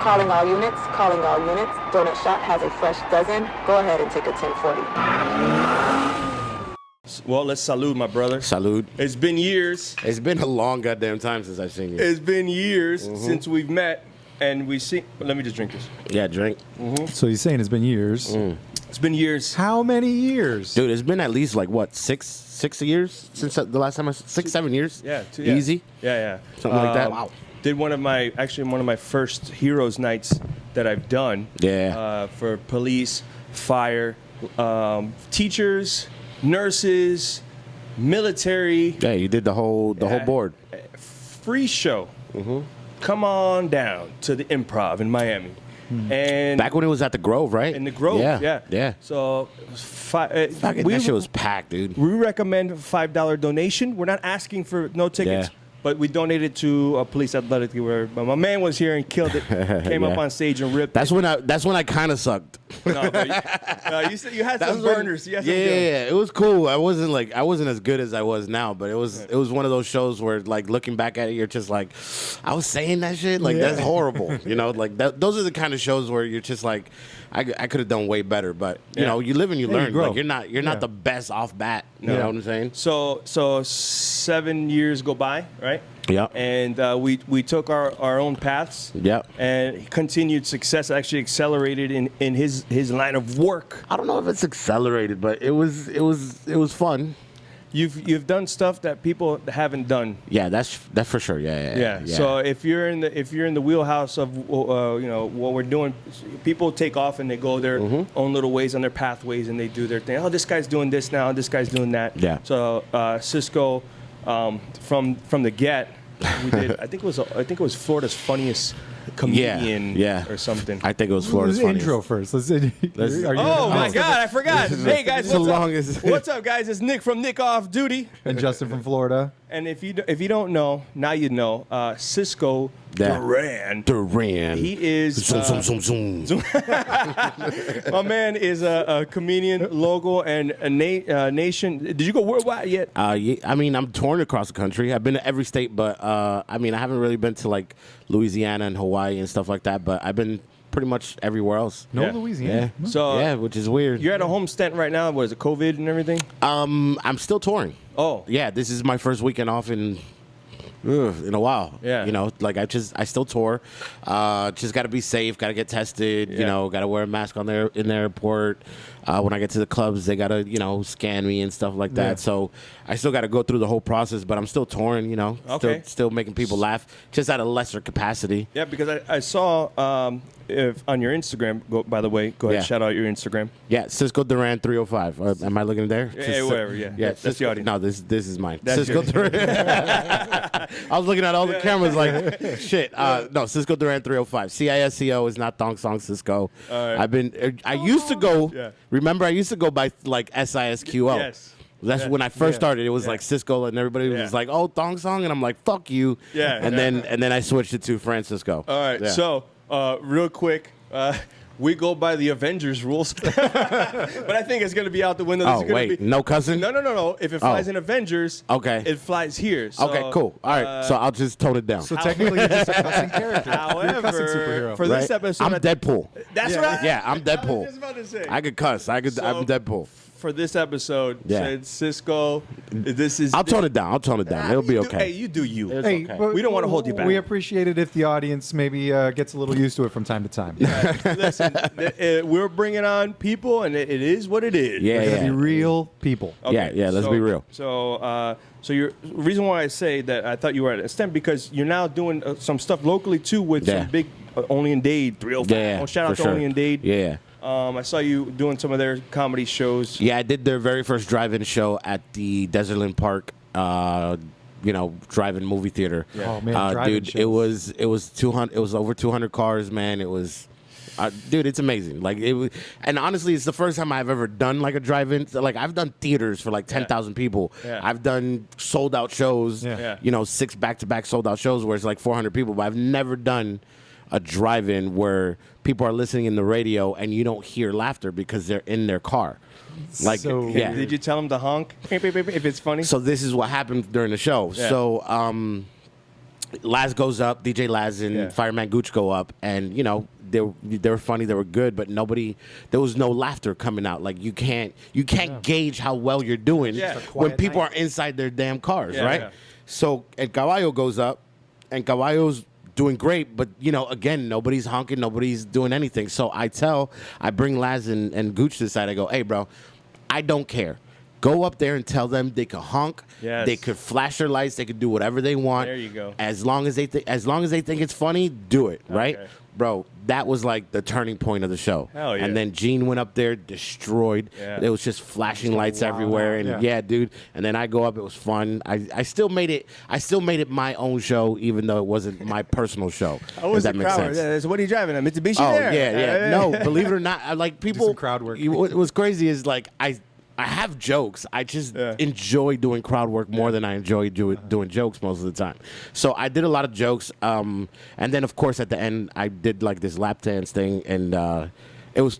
Calling all units, calling all units. Donut Shop has a fresh dozen. Go ahead and take a 1040. Well, let's salute, my brother. Salute. It's been years. It's been a long goddamn time since I've seen you. It's been years since we've met, and we see. Let me just drink this. Yeah, drink. So he's saying it's been years. It's been years. How many years? Dude, it's been at least like, what, six years since the last time 7 years? Yeah, Easy? Yeah. Something like that? Wow. Did one of my first Heroes Nights that I've done. Yeah. For police, fire, teachers, nurses, military. Yeah, you did the whole board. Free show. Come on down to the Improv in Miami. And Back when it was at the Grove, right? in the Grove, Yeah. So That shit was packed, dude. we recommend a $5 donation. We're not asking for no tickets. Yeah. But we donated to a police athletic where my man was here and killed it. Came up Yeah. on stage and ripped That's it. when I kind of sucked. No, but you had some burners. You had some Yeah, it was cool. I wasn't as good as I was now, but it was one of those shows where, like, looking back at it, you're just like, I was saying that shit, like that's horrible, you know. Like those are the kind of shows where you're just like, I could have done way better, but you know, you live and you learn. grow. Like you're not the best off bat. You know what I'm saying? So 7 years go by, right? Yeah. And we took our own paths. Yeah. And continued success actually accelerated in his line of work. I don't know if it's accelerated, but it was fun. You've done stuff that people haven't done. Yeah, that's for sure. Yeah. So if you're in the wheelhouse of what we're doing, people take off and they go their own little ways on their pathways and they do their thing. Oh, this guy's doing this now. This guy's doing that. Yeah. So Cisco, from the get, we did. I think it was Florida's funniest comedian. Or something. I think it was Florida's Let's funniest. intro first. Oh my God, I forgot. Hey guys, so what's up? long as What's up, guys? It's Nick from Nick Off Duty. And Justin from Florida. And if you don't know, now you know. Cisco Duran. He is. Zoom. My man is a comedian, local, and a nation. Did you go worldwide yet? Yeah, I mean, I'm torn across the country. I've been to every state, but I mean, I haven't really been to like Louisiana and Hawaii and stuff like that. But I've been pretty much everywhere else. No Yeah. Louisiana. Yeah. So Yeah, which is weird. you're at a home stent right now. What is it, COVID and everything? I'm still touring. Oh. Yeah, this is my first weekend off in a while. Yeah. You know, like I still tour. Just got to be safe. Got to get tested. You Yeah. know, got to wear a mask in the airport. When I get to the clubs, they got to scan me and stuff like that. Yeah. So I still got to go through the whole process. But I'm still touring. You know, Okay. still making people laugh, just at a lesser capacity. Yeah, because I saw if on your Instagram. By the way, go ahead, Yeah. shout out your Instagram. Yeah, Cisco Duran 305. Am I looking there? Yeah, whatever. Yeah, Yeah, that's the Cisco, audience. no, this is mine. That's Cisco yours. Duran. I was looking at all the cameras like, shit. No, Cisco Duran 305. CISCO is not Thong Song Cisco. All right. I used to go. Yeah. Remember, I used to go by like SISQO. Yes. That's Yeah. when I first started. It was Yeah. like Cisco, and everybody Yeah. was like, "Oh, Thong Song," and I'm like, "Fuck you." Yeah. And then I switched it to Francisco. All right. Yeah. So real quick. We go by the Avengers rules, but I think it's going to be out the window. This Oh, is gonna wait, be, no cousin? No. If it flies in Avengers, Okay. it flies here. So, Okay, cool. All right, so I'll just tone it down. So technically, you're just a cussing character. You're a cussing However, superhero. for this Right? episode, I'm Deadpool. That's right. Yeah, I'm Deadpool. I was just about to say. I could cuss. I'm Deadpool. For this episode, Yeah. said Cisco. This is. I'll tone it down. It'll be okay. Hey, you do you. Hey, okay. but We don't wanna hold you back. We appreciate it if the audience maybe gets a little used to it from time to time. Listen, we're bringing on people, and it is what it is. Yeah, We're gonna yeah. be real people. Yeah, let's be real. So your reason why I say that I thought you were at STEM because you're now doing some stuff locally too with Yeah. some big Only in Dade 305. Yeah, Oh, shout out for to sure. Only in Dade. Yeah. I saw you doing some of their comedy shows. Yeah, I did their very first drive-in show at the Desertland Park, drive-in movie theater. Oh man, drive-in dude, shows. it was 200. It was over 200 cars, man. It was, dude, it's amazing. Like it was, and honestly, it's the first time I've ever done like a drive-in. So, like I've done theaters for like 10,000 people. Yeah. I've done sold-out shows. Yeah. 6 back-to-back sold-out shows where it's like 400 people. But I've never done a drive-in where people are listening in the radio and you don't hear laughter because they're in their car. Like, So yeah. Did you tell them to honk if it's funny? So this is what happened during the show. Yeah. So Laz goes up, DJ Laz and Fireman Gooch go up, and they were funny, they were good, but there was no laughter coming out. Like you can't gauge how well you're doing when people are inside their damn cars, right? Yeah. So and Caballo goes up, and Caballo's doing great, but again, nobody's honking, nobody's doing anything. So I bring Laz and Gooch to the side. I go, hey, bro, I don't care. Go up there and tell them they could honk, they could flash their lights, they could do whatever they want. There you go. As long as they think it's funny, do it, right? Okay. Bro, that was like the turning point of the show. Hell yeah. And then Gene went up there, destroyed. Yeah. It was just flashing lights everywhere, and dude. And then I go up. It was fun. I still made it my own show, even though it wasn't my personal show. How was the crowd? Yeah, so what are you driving? A Mitsubishi? Oh there? yeah. No, believe it or not, I like people. Some crowd work. What was crazy is like I have jokes. I just enjoy doing crowd work more than I enjoy doing jokes most of the time. So I did a lot of jokes. And then, of course, at the end, I did like this lap dance thing. And it was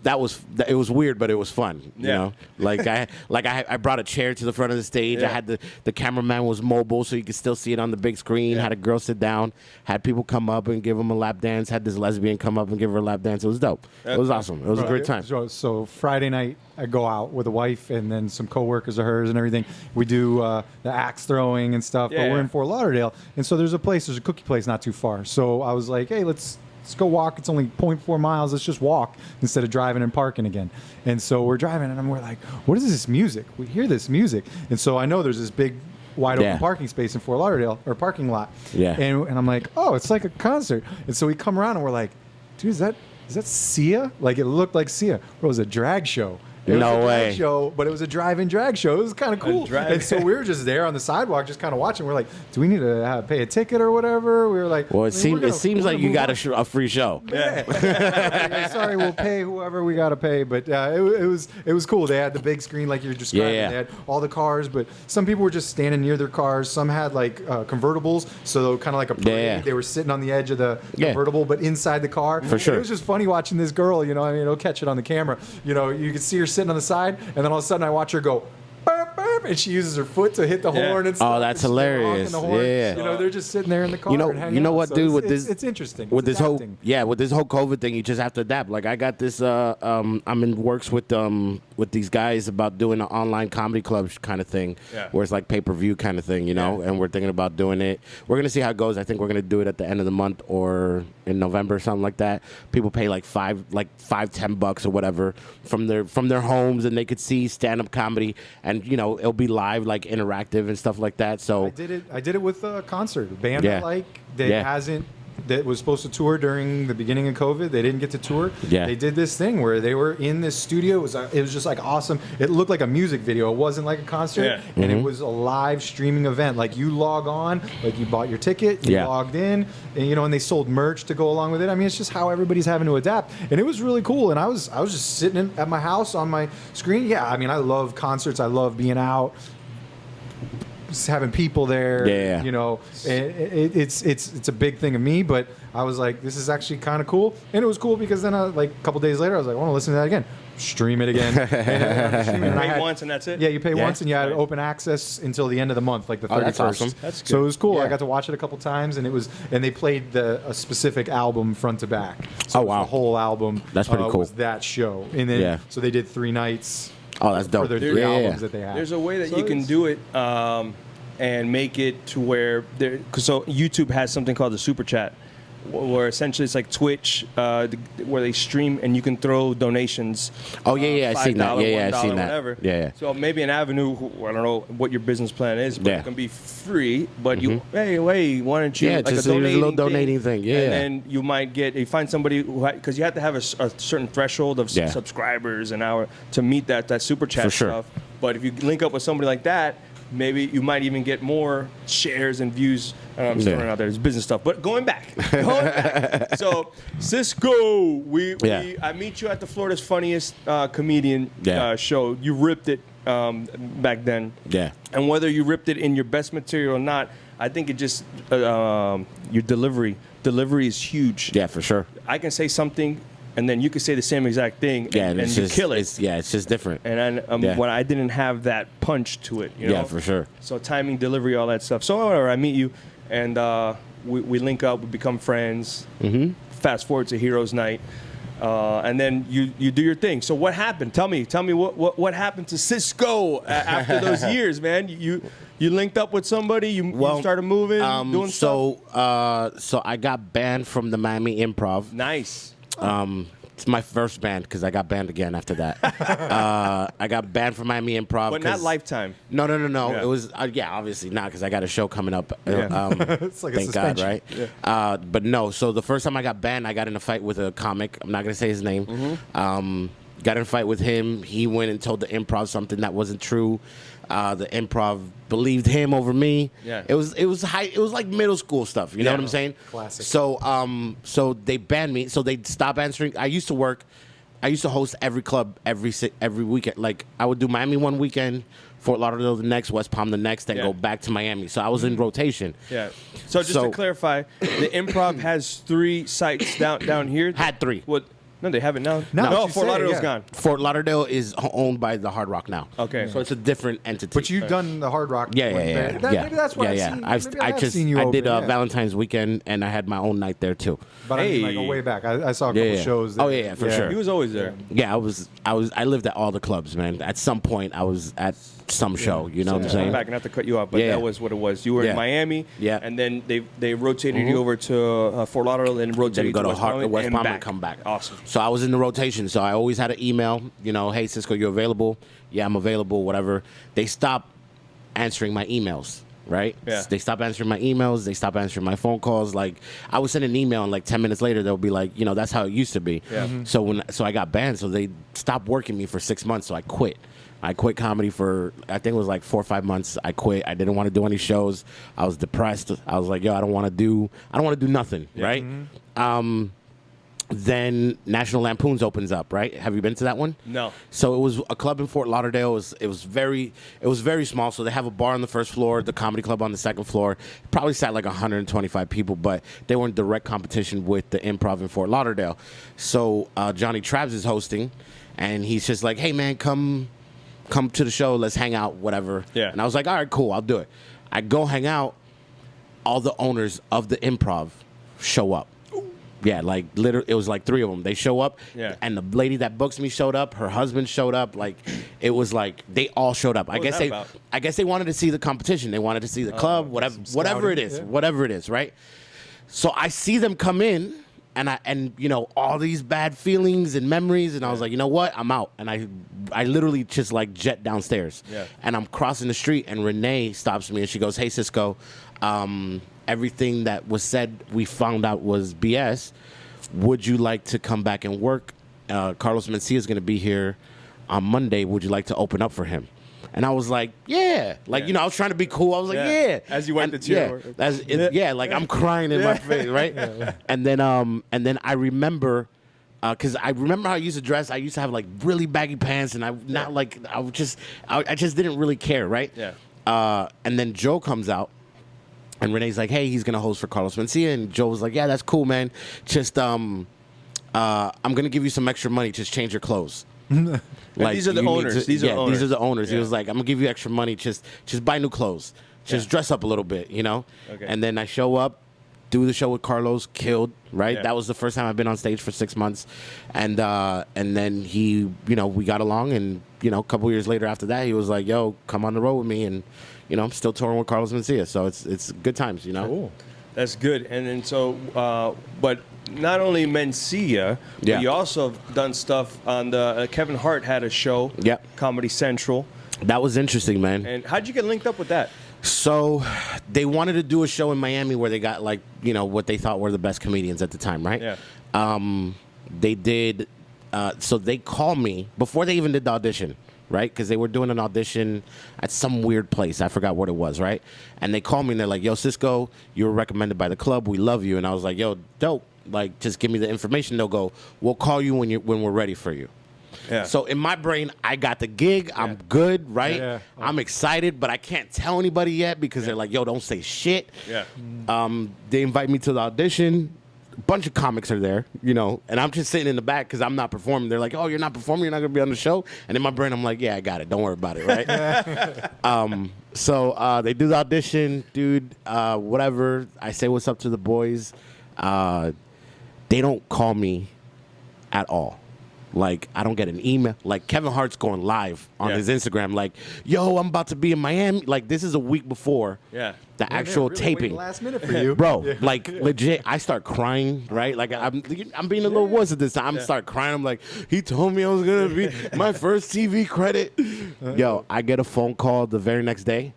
weird, but it was fun. You know? Like I brought a chair to the front of the stage. I had the cameraman was mobile, so you could still see it on the big screen. Had a girl sit down. Had people come up and give them a lap dance. Had this lesbian come up and give her a lap dance. It was dope. It was awesome. It was a great time. So Friday night, I go out with a wife and then some coworkers of hers and everything. We do the axe throwing and stuff, but we're in Fort Lauderdale. And so there's a cookie place not too far. So I was like, hey, let's go walk. It's only 0.4 miles. Let's just walk instead of driving and parking again. And so we're driving and we're like, what is this music? We hear this music. And so I know there's this big wide open parking space in Fort Lauderdale, or parking lot. Yeah. And I'm like, oh, it's like a concert. And so we come around and we're like, dude, is that Sia? Like it looked like Sia. It was a drag show. No way. Show, but it was a drive-in drag show. It was kind of cool. And so we were just there on the sidewalk, just kind of watching. We're like, do we need to pay a ticket or whatever? We were like, well, it seems like you got a free show. Yeah. Sorry, we'll pay whoever we got to pay. But it was cool. They had the big screen like you're describing. They had all the cars, but some people were just standing near their cars. Some had like convertibles, so kind of like a parade. They were sitting on the edge of the convertible, but inside the car. For sure. It was just funny watching this girl. It'll catch it on the camera. You could see her sitting on the side, and then all of a sudden I watch her go burp, burp, and she uses her foot to hit the horn and stuff. Oh, that's hilarious. Yeah. They're just sitting there in the car and hanging out. What, so dude, it's interesting. With this whole COVID thing, you just have to adapt. Like I got this I'm in works with these guys about doing an online comedy club kind of thing, where it's like pay-per-view kind of thing, and we're thinking about doing it. We're gonna see how it goes. I think we're gonna do it at the end of the month or in November or something like that. People pay like $5-10 or whatever from their homes, and they could see stand-up comedy, and it'll be live, like interactive and stuff like that. So I did it with a concert, a band that was supposed to tour during the beginning of COVID. They didn't get to tour. Yeah. They did this thing where they were in this studio. It was just like awesome. It looked like a music video. It wasn't like a concert. And it was a live streaming event. Like you log on, like you bought your ticket, you logged in, and and they sold merch to go along with it. I mean, it's just how everybody's having to adapt. And it was really cool. And I was just sitting at my house on my screen. Yeah, I mean, I love concerts. I love being out, just having people there. It's a big thing of me, but I was like, this is actually kind of cool. And it was cool because then a couple days later I was like, I want to listen to that again. Stream it again. You pay once and that's it? Yeah, you pay once and you had open access until the end of the month, like the 31st. That's awesome. That's good. So it was cool. I got to watch it a couple times, and they played a specific album front to back. So the whole album. That's pretty cool. Was that show. And then so they did 3 nights. Oh, that's dope. For their 3 albums that they had. There's a way that you can do it and make it to where so YouTube has something called the super chat, where essentially it's like Twitch, where they stream and you can throw donations. Oh yeah, I've seen that. Yeah, I've seen that. Whatever. Yeah. So maybe an avenue. I don't know what your business plan is, but it can be free. But you, hey, why don't you? Like just a little donating thing. Yeah. And then you might you find somebody because you have to have a certain threshold of subscribers an hour to meet that super chat stuff. But if you link up with somebody like that, maybe you might even get more shares and views. I'm just throwing out there. It's business stuff. But going back. So, Cisco, I meet you at the Florida's Funniest Comedian show. You ripped it back then. Yeah. And whether you ripped it in your best material or not, I think it just, your delivery is huge. Yeah, for sure. I can say something, and then you can say the same exact thing, and you kill it. It's just different. And when I didn't have that punch to it, Yeah, for sure. So timing, delivery, all that stuff. So whatever, I meet you, and we link up, we become friends. Mm-hmm. Fast forward to Heroes Night. And then you do your thing. So what happened? Tell me what happened to Cisco after those years, man? You linked up with somebody. You started moving, doing stuff. So I got banned from the Miami Improv. Nice. It's my first band because I got banned again after that. I got banned from Miami Improv. But not Lifetime. No. Yeah. It was, obviously not because I got a show coming up. It's like a thank God, suspension. right? Yeah. But no, so the first time I got banned, I got in a fight with a comic. I'm not going to say his name. Mm-hmm. Got in a fight with him. He went and told the Improv something that wasn't true. The Improv believed him over me. Yeah. It was like middle school stuff. You know what I'm saying? Classic. So they banned me. So they stopped answering. I used to host every club every weekend. Like I would do Miami one weekend, Fort Lauderdale the next, West Palm the next, then go back to Miami. So I was in rotation. Yeah. So just to clarify, the Improv has 3 sites down here. Had 3. What? No, they haven't now. No, Fort Lauderdale's gone. Fort Lauderdale is owned by the Hard Rock now. Okay. So it's a different entity. But you've done the Hard Rock. Yeah. Maybe that's why I've seen you. I did Valentine's weekend, and I had my own night there too. But I mean, like way back. I saw a couple shows. Oh yeah, for sure. He was always there. Yeah, I lived at all the clubs, man. At some point, I was at some show. You know what I'm saying? Back, not to cut you off, but that was what it was. You were in Miami, and then they rotated you over to Fort Lauderdale, and rotated then go to to West Palm and come back. Awesome. So I was in the rotation. So I always had an email. You know, hey Cisco, you available? Yeah, I'm available. Whatever. They stopped answering my emails. Right? Yeah. They stopped answering my emails. They stopped answering my phone calls. Like I would send an email, and like 10 minutes later, they'll be like, that's how it used to be. Yeah. So I got banned. So they stopped working me for 6 months. So I quit. I quit comedy for I think it was like 4 or 5 months. I quit. I didn't want to do any shows. I was depressed. I was like, I don't want to do nothing. Yeah. Right? Mm-hmm. Then National Lampoon's opens up, right? Have you been to that one? No. So it was a club in Fort Lauderdale. It was very small. So they have a bar on the first floor, the comedy club on the second floor. Probably sat like 125 people, but they were in direct competition with the Improv in Fort Lauderdale. So Johnny Trabs is hosting, and he's just like, "Hey man, come to the show. Let's hang out, whatever." Yeah. And I was like, "All right, cool, I'll do it." I go hang out. All the owners of the Improv show up. Yeah, like literally, it was like 3 of them. They show up, and the lady that books me showed up. Her husband showed up. Like, it was like they all showed up. I guess they wanted to see the competition. They wanted to see the club, whatever it is, right? So I see them come in, and all these bad feelings and memories, and I was like, you know what? I'm out, and I literally just like jet downstairs, and I'm crossing the street, and Renee stops me, and she goes, "Hey Cisco, everything that was said we found out was BS. Would you like to come back and work? Carlos Mencia is going to be here on Monday. Would you like to open up for him?" And I was like, yeah. Like, I was trying to be cool. I was like, yeah. As you went to cheer. Like I'm crying in my face, right? And then I remember, because I remember how I used to dress. I used to have like really baggy pants, and I just didn't really care, right? Yeah. And then Joe comes out. And Renee's like, "Hey, he's gonna host for Carlos Mencia," and Joe was like, "Yeah, that's cool, man. Just I'm gonna give you some extra money. Just change your clothes." Like these are the owners. These are the owners. He was like, "I'm gonna give you extra money. Just buy new clothes. Just dress up a little bit, Okay. And then I show up, do the show with Carlos, killed. Right. Yeah. That was the first time I've been on stage for 6 months, and then he, we got along, and a couple years later after that, he was like, "Yo, come on the road with me," and I'm still touring with Carlos Mencia, so it's good times, Cool. That's good. And then so, but not only Mencia, but you also have done stuff on the Kevin Hart had a show, Comedy Central. That was interesting, man. And how'd you get linked up with that? So they wanted to do a show in Miami where they got like, what they thought were the best comedians at the time, right? Yeah. They did, so they called me before they even did the audition. Right? Because they were doing an audition at some weird place. I forgot what it was, right? And they called me and they're like, "Yo, Cisco, you were recommended by the club. We love you." And I was like, "Yo, dope. Like, just give me the information." They'll go, "We'll call you when we're ready for you." Yeah. So in my brain, I got the gig. I'm good, right? Yeah. I'm excited, but I can't tell anybody yet because they're like, "Yo, don't say shit." Yeah. They invite me to the audition. a bunch of comics are there, you know, and I'm just sitting in the back because I'm not performing. They're like, oh, you're not performing, you're not going to be on the show? And in my brain, I'm like, yeah, I got it. Don't worry about it, right? So they do the audition, dude, whatever. I say what's up to the boys. They don't call me at all. Like, I don't get an email. Like, Kevin Hart's going live on his Instagram. Like, yo, I'm about to be in Miami. Like, this is a week before the actual really taping. Last minute for you. Bro, like, legit, I start crying, right? Like, I'm being a little wuss at this time. I'm start crying. I'm like, he told me I was going to be my first TV credit. Yo, I get a phone call the very next day.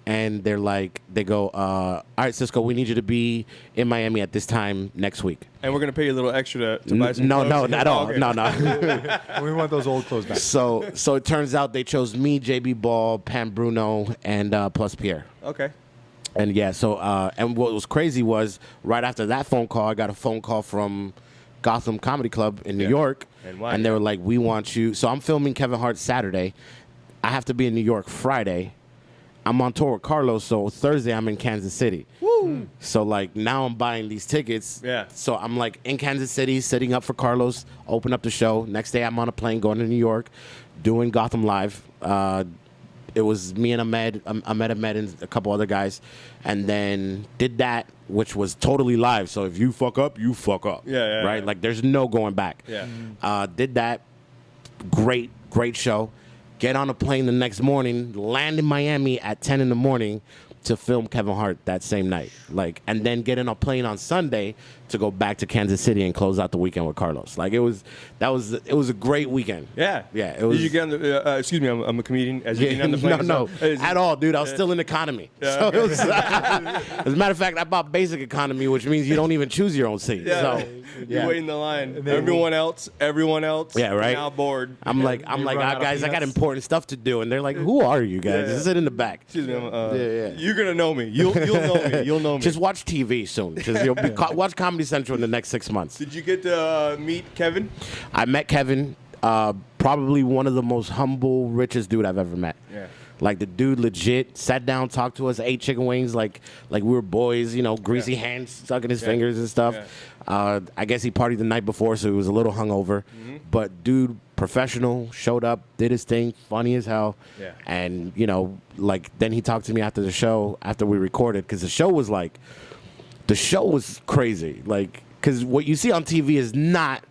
And they're like, they go, all right, Cisco, we need you to be in Miami at this time next week. And we're going to pay you a little extra to buy some No, clothes? not at all. Okay. No. We want those old clothes back. So it turns out they chose me, JB Ball, Pam Bruno, and plus Pierre. Okay. And yeah, so and what was crazy was right after that phone call, I got a phone call from Gotham Comedy Club in New York. And they were like, we want you. So I'm filming Kevin Hart Saturday. I have to be in New York Friday. I'm on tour with Carlos, so Thursday I'm in Kansas City. Woo! So, like, now I'm buying these tickets. Yeah. So I'm, like, in Kansas City, sitting up for Carlos, open up the show. Next day I'm on a plane going to New York, doing Gotham Live. It was me and Ahmed and a couple other guys. And then did that, which was totally live. So if you fuck up, you fuck up. Yeah. Right? Like, there's no going back. Yeah. Did that. Great show. Get on a plane the next morning, land in Miami at 10 in the morning to film Kevin Hart that same night. Like, and then get in a plane on Sunday to go back to Kansas City and close out the weekend with Carlos. Like, it was a great weekend. Yeah. Yeah. It was. Did you get on the, excuse me, I'm a comedian. As you get on the plane? No, at all, dude. I was still in economy. Yeah, so it was, as a matter of fact, I bought basic economy, which means you don't even choose your own seat. Yeah. So, you wait in the line. Everyone else. Yeah, right. Now bored. I'm like, guys, I got important stuff to do, and they're like, who are you guys? Just sit in the back. Excuse me. You're gonna know me. You'll know me. You'll know me. Just watch TV soon. Just watch Comedy Central in the next 6 months. Did you get to meet Kevin? I met Kevin. Probably one of the most humble, richest dude I've ever met. Yeah. Like, the dude legit sat down, talked to us, ate chicken wings like we were boys, you know, greasy hands, sucking his fingers and stuff. Yeah. I guess he partied the night before, so he was a little hungover. Mm-hmm. But dude, professional, showed up, did his thing, funny as hell. Yeah. And, you know, like, then he talked to me after the show, after we recorded, because the show was crazy. Like, because what you see on TV is not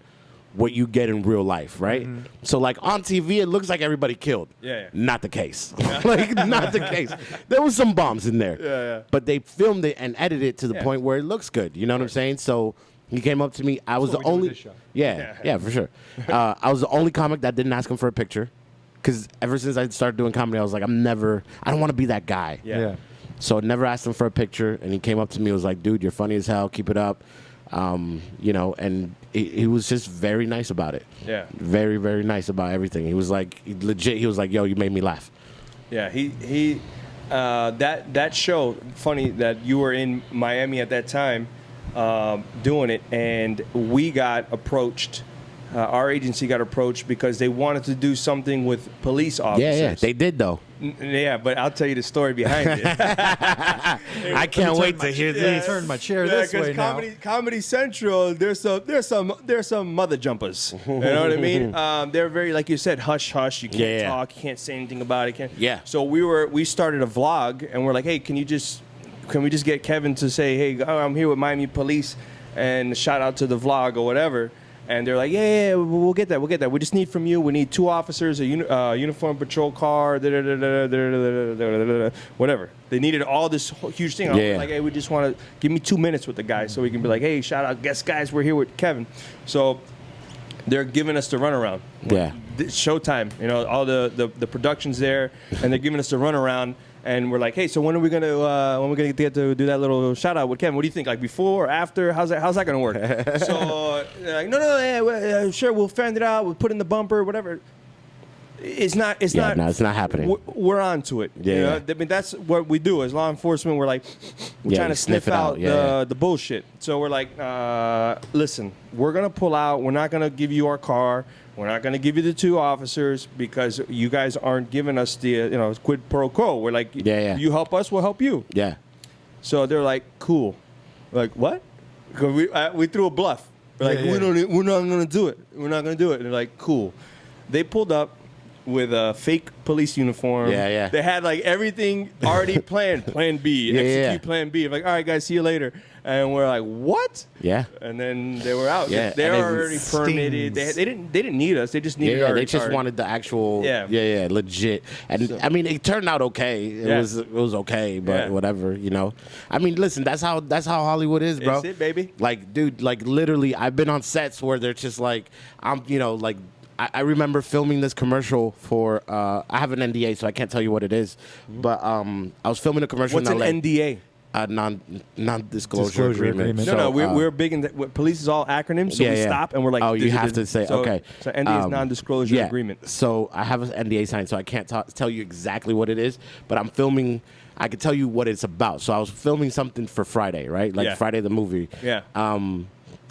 what you get in real life, right? Mm-hmm. So, like, on TV, it looks like everybody killed. Yeah. Not the case. Like, not the case. There was some bombs in there. Yeah. But they filmed it and edited it to the point where it looks good. You know what I'm saying? So he came up to me. I was the only. Yeah, for sure. I was the only comic that didn't ask him for a picture. Because ever since I started doing comedy, I was like, I don't want to be that guy. Yeah. So I never asked him for a picture. And he came up to me and was like, dude, you're funny as hell. Keep it up. You know, and he was just very nice about it. Yeah. Very, very nice about everything. He was like, legit, he was like, yo, you made me laugh. Yeah, that show, funny that you were in Miami at that time doing it, and we got approached. Our agency got approached because they wanted to do something with police officers. Yeah, they did, though. Yeah, but I'll tell you the story behind it. I can't wait to hear this. Turn my chair this way now. Comedy Central, there's some mother jumpers. You know what I mean? They're very, like you said, hush hush. You can't talk. You can't say anything about it. Yeah. So we started a vlog, and we're like, hey, can we just get Kevin to say, hey, I'm here with Miami Police, and shout out to the vlog or whatever. And they're like, yeah, we'll get that. We just need from you. We need 2 officers, a uniform patrol car, whatever. They needed all this huge thing. I was like, hey, we just want to give me 2 minutes with the guy so we can be like, hey, shout out, guys, we're here with Kevin. So they're giving us the runaround. Yeah. Showtime, you know, all the production's there, and they're giving us the runaround. And we're like, hey, so when are we gonna get to do that little shout out with Kevin? What do you think? Like before or after? How's that gonna work? So they're like, no, sure, we'll fan it out. We'll put in the bumper, whatever. It's not happening. We're on to it. Yeah. You know? I mean, that's what we do as law enforcement. We're like, we're trying to sniff out the bullshit. So we're like, listen, we're gonna pull out. We're not gonna give you our car. We're not going to give you the 2 officers because you guys aren't giving us the quid pro quo. We're like, you help us, we'll help you. Yeah. So they're like, cool. We're like, what? Because we threw a bluff. We're like, we're not gonna do it. We're not gonna do it. And they're like, cool. They pulled up with a fake police uniform. Yeah. They had like everything already planned. Plan B. Execute Plan B. I'm like, all right, guys, see you later. And we're like, what? Yeah. And then they were out. Yeah. They were already permitted. They didn't need us. They just needed our they just wanted the actual. Yeah, legit. And I mean, it turned out okay. It was okay, but whatever, you know. I mean, listen, that's how Hollywood is, bro. That's it, baby. Like, dude, like literally, I've been on sets where they're just like, like. I remember filming this commercial for. I have an NDA, so I can't tell you what it is. But I was filming a commercial. What's in LA. an NDA? Non-disclosure agreement. No, we're big in police is all acronyms, so we stop and we're like, oh, you have to say, okay. So NDA is non-disclosure agreement. So I have an NDA signed, so I can't tell you exactly what it is, but I'm filming. I can tell you what it's about. So I was filming something for Friday, right? Like Friday the movie. Yeah.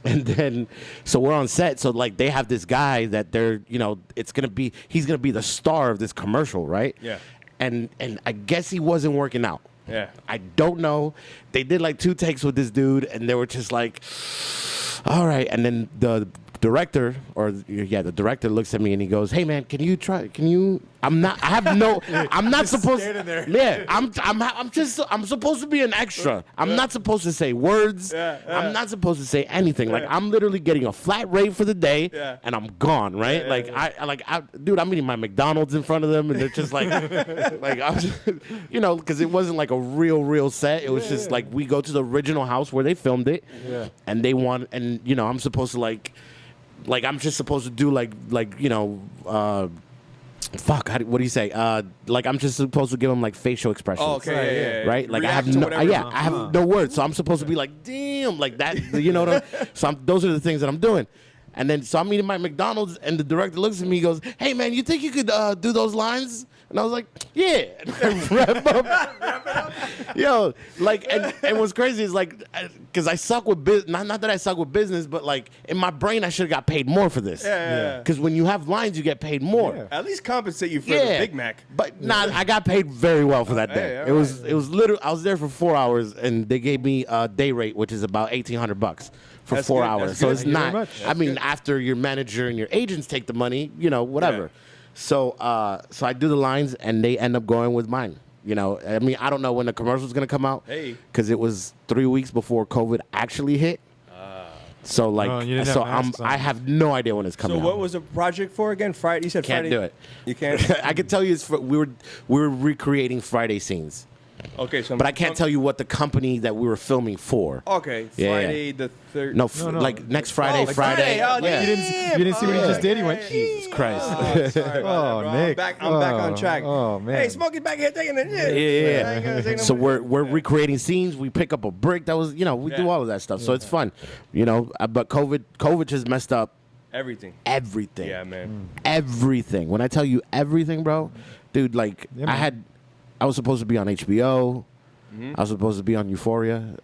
And then, so we're on set. So like they have this guy that they're, he's gonna be the star of this commercial, right? Yeah. And I guess he wasn't working out. Yeah. I don't know. They did like 2 takes with this dude, and they were just like, all right. And then the director looks at me and he goes, "Hey man, can you I'm not supposed to. Yeah, I'm supposed to be an extra. I'm not supposed to say words. I'm not supposed to say anything. Like I'm literally getting a flat rate for the day and I'm gone, right? Dude, I'm eating my McDonald's in front of them and they're just like like I'm just, because it wasn't like a real set. It was just like we go to the original house where they filmed it. Yeah. And I'm supposed to I'm just supposed to do what do you say? I'm just supposed to give them like facial expressions. Oh, okay, yeah. Right? Like React I have no words, so I'm supposed to be like, damn, like that. So those are the things that I'm doing. And then so I'm eating my McDonald's, and the director looks at me, he goes, "Hey man, you think you could do those lines?" And I was like, "Yeah." Wrap up. Yo, and what's crazy is because I suck with business. Not that I suck with business, but like in my brain, I should have got paid more for this. Yeah. Because when you have lines, you get paid more. Yeah. At least compensate you for the Big Mac. But I got paid very well for that day. It was literally. I was there for 4 hours, and they gave me a day rate, which is about $1,800 for That's 4 good. hours. That's So good. it's Thank you not. very much. I mean, after your manager and your agents take the money, whatever. Yeah. So I do the lines, and they end up going with mine. I mean, I don't know when the commercial's gonna come out. Hey. Because it was 3 weeks before COVID actually hit. So I have no idea when it's coming out. So what was the project for again? Friday? You said Can't Friday. do it. You can't. I can tell you we were recreating Friday scenes. Okay, so But I can't tell you what the company that we were filming for. Okay, Friday the 3rd. No, like next Friday. Friday. Oh, yeah. You didn't see what he just did? He went, Jesus Christ. Sorry about that, bro. Nick. I'm back on track. Oh, man. Hey, Smokey's back here taking it. Yeah. So we're recreating scenes. We pick up a brick. That was, we do all of that stuff. So it's fun, But COVID just messed up everything. Yeah, man. Everything. When I tell you everything, bro, dude, I was supposed to be on HBO. I was supposed to be on Euphoria.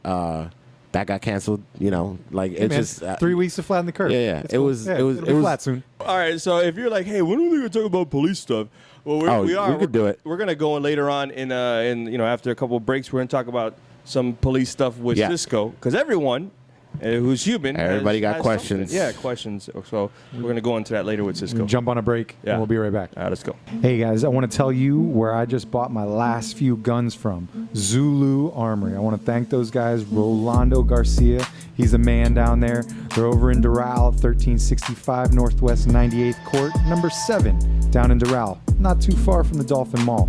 That got canceled. Just 3 weeks to flatten the curve. Yeah. It was flat soon. All right, so if you're like, hey, when are we gonna talk about police stuff? Well, we could do it. We're gonna go in later on in after a couple of breaks, we're gonna talk about some police stuff with Cisco because everyone who's human, everybody got has questions. Yeah, questions. So we're gonna go into that later with Cisco. Jump on a break, and we'll be right back. All right, let's go. Hey guys, I want to tell you where I just bought my last few guns from, Zulu Armoury. I want to thank those guys, Rolando Garcia. He's the man down there. They're over in Doral, 1365 Northwest 98th Court, number 7, down in Doral, not too far from the Dolphin Mall.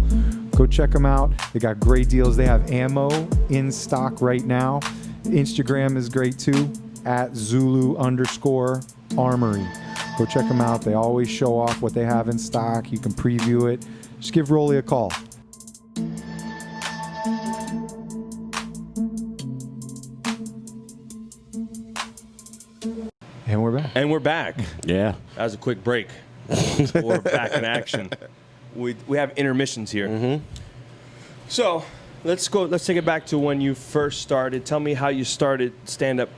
Go check them out. They got great deals. They have ammo in stock right now. Instagram is great too, at Zulu_Armoury. Go check them out. They always show off what they have in stock. You can preview it. Just give Rolly a call. And we're back. Yeah. That was a quick break. We're back in action. We have intermissions here. Mm-hmm. So let's take it back to when you first started. Tell me how you started stand-up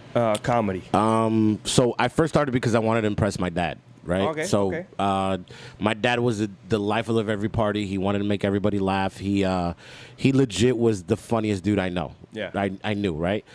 comedy. So I first started because I wanted to impress my dad. Right. Okay. So my dad was the life of every party. He wanted to make everybody laugh. He legit was the funniest dude I know. Yeah. I knew. Right.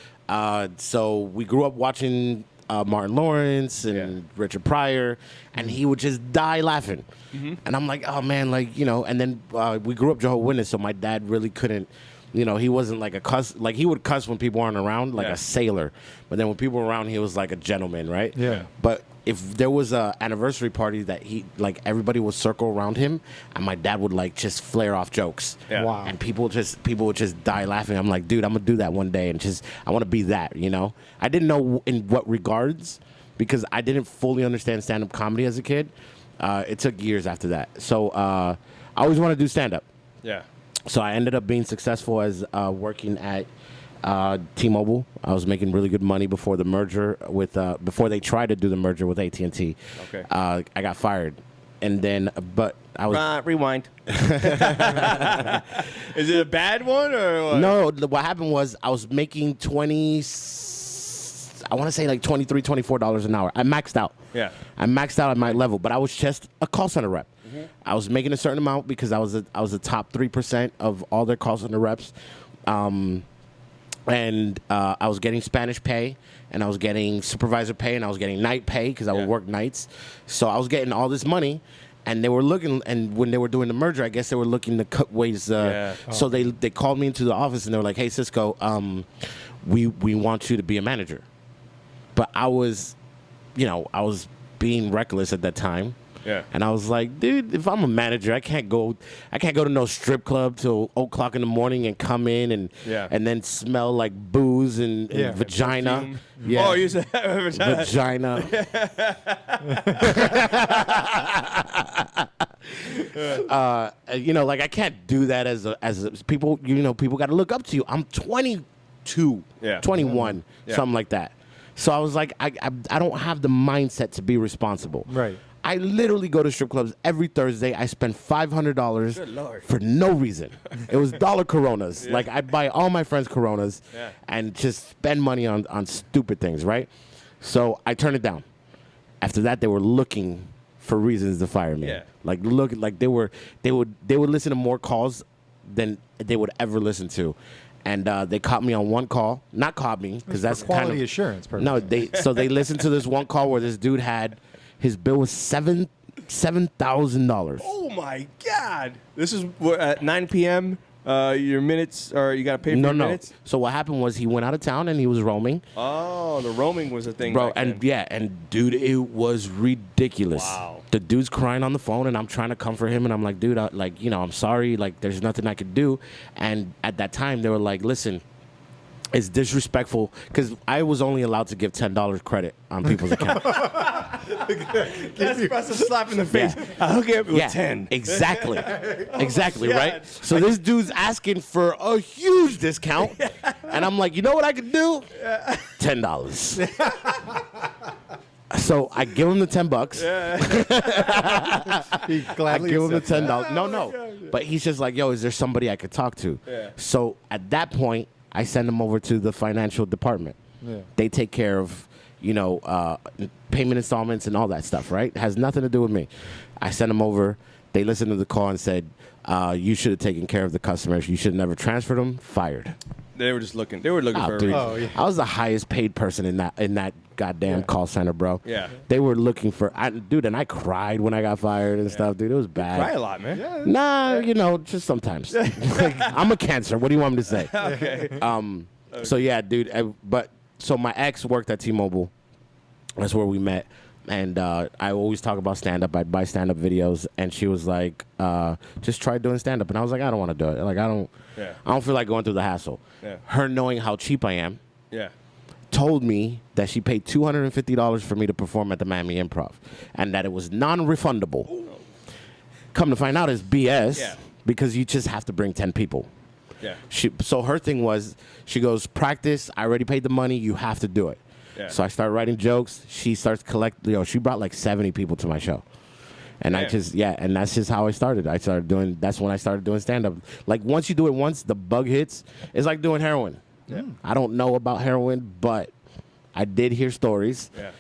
So we grew up watching Martin Lawrence and Richard Pryor, and he would just die laughing. And I'm like, oh man, like, you know. And then we grew up Jehovah's Witness, so my dad really couldn't. You know, he wasn't like a cuss. Like, he would cuss when people aren't around, like a sailor. But then when people were around, he was like a gentleman, right? Yeah. But if there was a anniversary party that he, like, everybody would circle around him, and my dad would, like, just flare off jokes. Yeah. Wow. And people would just die laughing. I'm like, dude, I'm going to do that one day. And just, I want to be that, you know? I didn't know in what regards, because I didn't fully understand stand-up comedy as a kid. It took years after that. So I always wanted to do stand-up. Yeah. So I ended up being successful as working at T-Mobile. I was making really good money before the merger with before they tried to do the merger with AT&T. Okay. I got fired, and then but I was rewind. Is it a bad one or what? no. What happened was I was making I want to say like $23, $24 an hour. I maxed out. Yeah. I maxed out at my level, but I was just a call center rep. I was making a certain amount because I was the top 3% of all their call center reps, and I was getting Spanish pay, and I was getting supervisor pay, and I was getting night pay because I would work nights. So I was getting all this money, and they were looking. And when they were doing the merger, I guess they were looking to cut ways. So they called me into the office, and they were like, "Hey, Cisco, we want you to be a manager." But I was being reckless at that time. Yeah. And I was like, dude, if I'm a manager, I can't go to no strip club till 0:00 in the morning and come in and then smell like booze and vagina. Perfume. Yeah. Oh, you said vagina. You know, like, I can't do that as people. You know, people got to look up to you. I'm 22, 21, something like that. So I was like, I don't have the mindset to be responsible. Right. I literally go to strip clubs every Thursday. I spend $500 for no reason. It was dollar Coronas. Like, I'd buy all my friends Coronas and just spend money on stupid things, right? So I turned it down. After that, they were looking for reasons to fire me. Yeah. Like, they would listen to more calls than they would ever listen to. And they caught me on one call. Not caught me, because that's quality kind of assurance purposes. No, they listened to this one call where this dude had his bill was $7,000. Oh my God! This is at 9 p.m. Your minutes, or you got to pay for your minutes. So what happened was he went out of town and he was roaming. Oh, the roaming was a thing, bro. back And then. and dude, it was ridiculous. Wow. The dude's crying on the phone, and I'm trying to comfort him, and I'm like, dude, I'm sorry. Like, there's nothing I could do. And at that time, they were like, listen. It's disrespectful because I was only allowed to give $10 credit on people's account. That's a slap in the face. I'll give you 10. Exactly. Exactly, God. right? So this dude's asking for a huge discount. And I'm like, you know what I could do? $10. So I give him the $10. He gladly I give him the accepts that. $10. No. But he's just like, yo, is there somebody I could talk to? Yeah. So at that point, I send him over to the financial department. Yeah. They take care of, payment installments and all that stuff, right? It has nothing to do with me. I sent him over. They listened to the call and said, you should have taken care of the customers. You should have never transferred them. Fired. They were just looking. They were looking for a dude. reason. Oh, yeah. I was the highest paid person in that goddamn call center, bro. Yeah. They were looking for, and I cried when I got fired and stuff, dude. It was bad. Cry a lot, man. Nah, just sometimes. Like, I'm a Cancer. What do you want me to say? Okay. So yeah, dude. So my ex worked at T-Mobile. That's where we met. And I always talk about stand-up. I'd buy stand-up videos, and she was like, "Just try doing stand-up." And I was like, "I don't want to do it. Like, I don't feel like going through the hassle." Yeah. Her knowing how cheap I am, Yeah. told me that she paid $250 for me to perform at the Miami Improv, and that it was non-refundable. Ooh. Come to find out, it's BS because you just have to bring 10 people. Yeah. So her thing was, she goes, practice. I already paid the money. You have to do it. Yeah. So I started writing jokes. She starts collecting. She brought like 70 people to my show. And Damn. and that's just how I started. That's when I started doing stand-up. Like, once you do it once, the bug hits. It's like doing heroin. Yeah. I don't know about heroin, but I did hear stories. Yeah.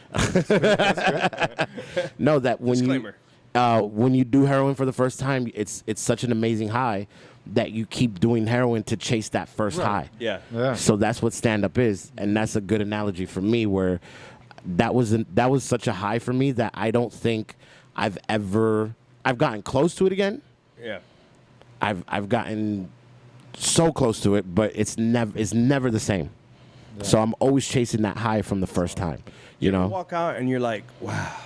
Know that when Disclaimer. when you do heroin for the first time, it's such an amazing high that you keep doing heroin to chase that first high. Yeah. So that's what stand-up is, and that's a good analogy for me. Where that was such a high for me that I don't think I've gotten close to it again. Yeah. I've gotten so close to it, but it's never the same. Yeah. So I'm always chasing that high from the first time. You know, walk out and you're like, wow.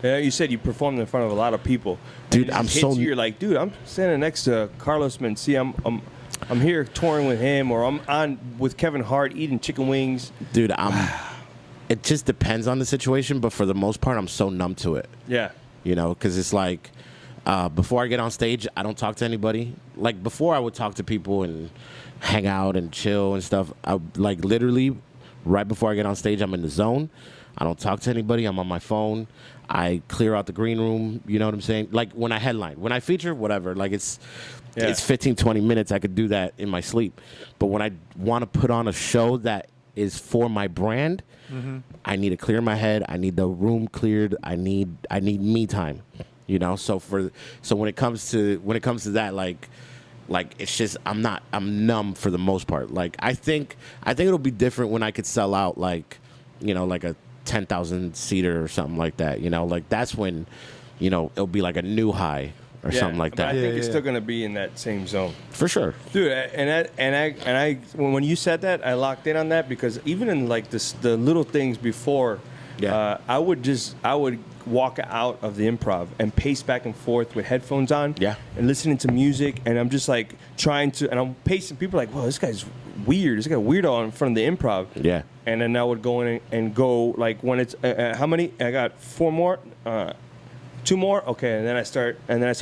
Yeah, you said you performed in front of a lot of people, dude. I'm so. You're like, dude, I'm standing next to Carlos Mencia. I'm here touring with him, or I'm on with Kevin Hart eating chicken wings. Dude, it just depends on the situation, but for the most part, I'm so numb to it. Yeah. You know, because it's like before I get on stage, I don't talk to anybody. Like before, I would talk to people and hang out and chill and stuff. Like literally, right before I get on stage, I'm in the zone. I don't talk to anybody. I'm on my phone. I clear out the green room. You know what I'm saying? Like when I headline, when I feature, whatever. Like it's 15, 20 minutes. I could do that in my sleep. But when I want to put on a show that is for my brand, I need to clear my head. I need the room cleared. I need me time. You know. So when it comes to that, like it's just I'm numb for the most part. Like I think it'll be different when I could sell out like a 10,000 seater or something like that. You know, like that's when it'll be like a new high or something like that. I think it's still gonna be in that same zone for sure, dude. And when you said that, I locked in on that because even in like the little things before, I would walk out of the improv and pace back and forth with headphones on, and listening to music, and I'm just like trying to, and I'm pacing. People are like, "Whoa, this guy's weird. This guy weirdo in front of the improv." Yeah. And then I would go in and go like when it's how many? I got 4 more, 2 more. Okay, and then I start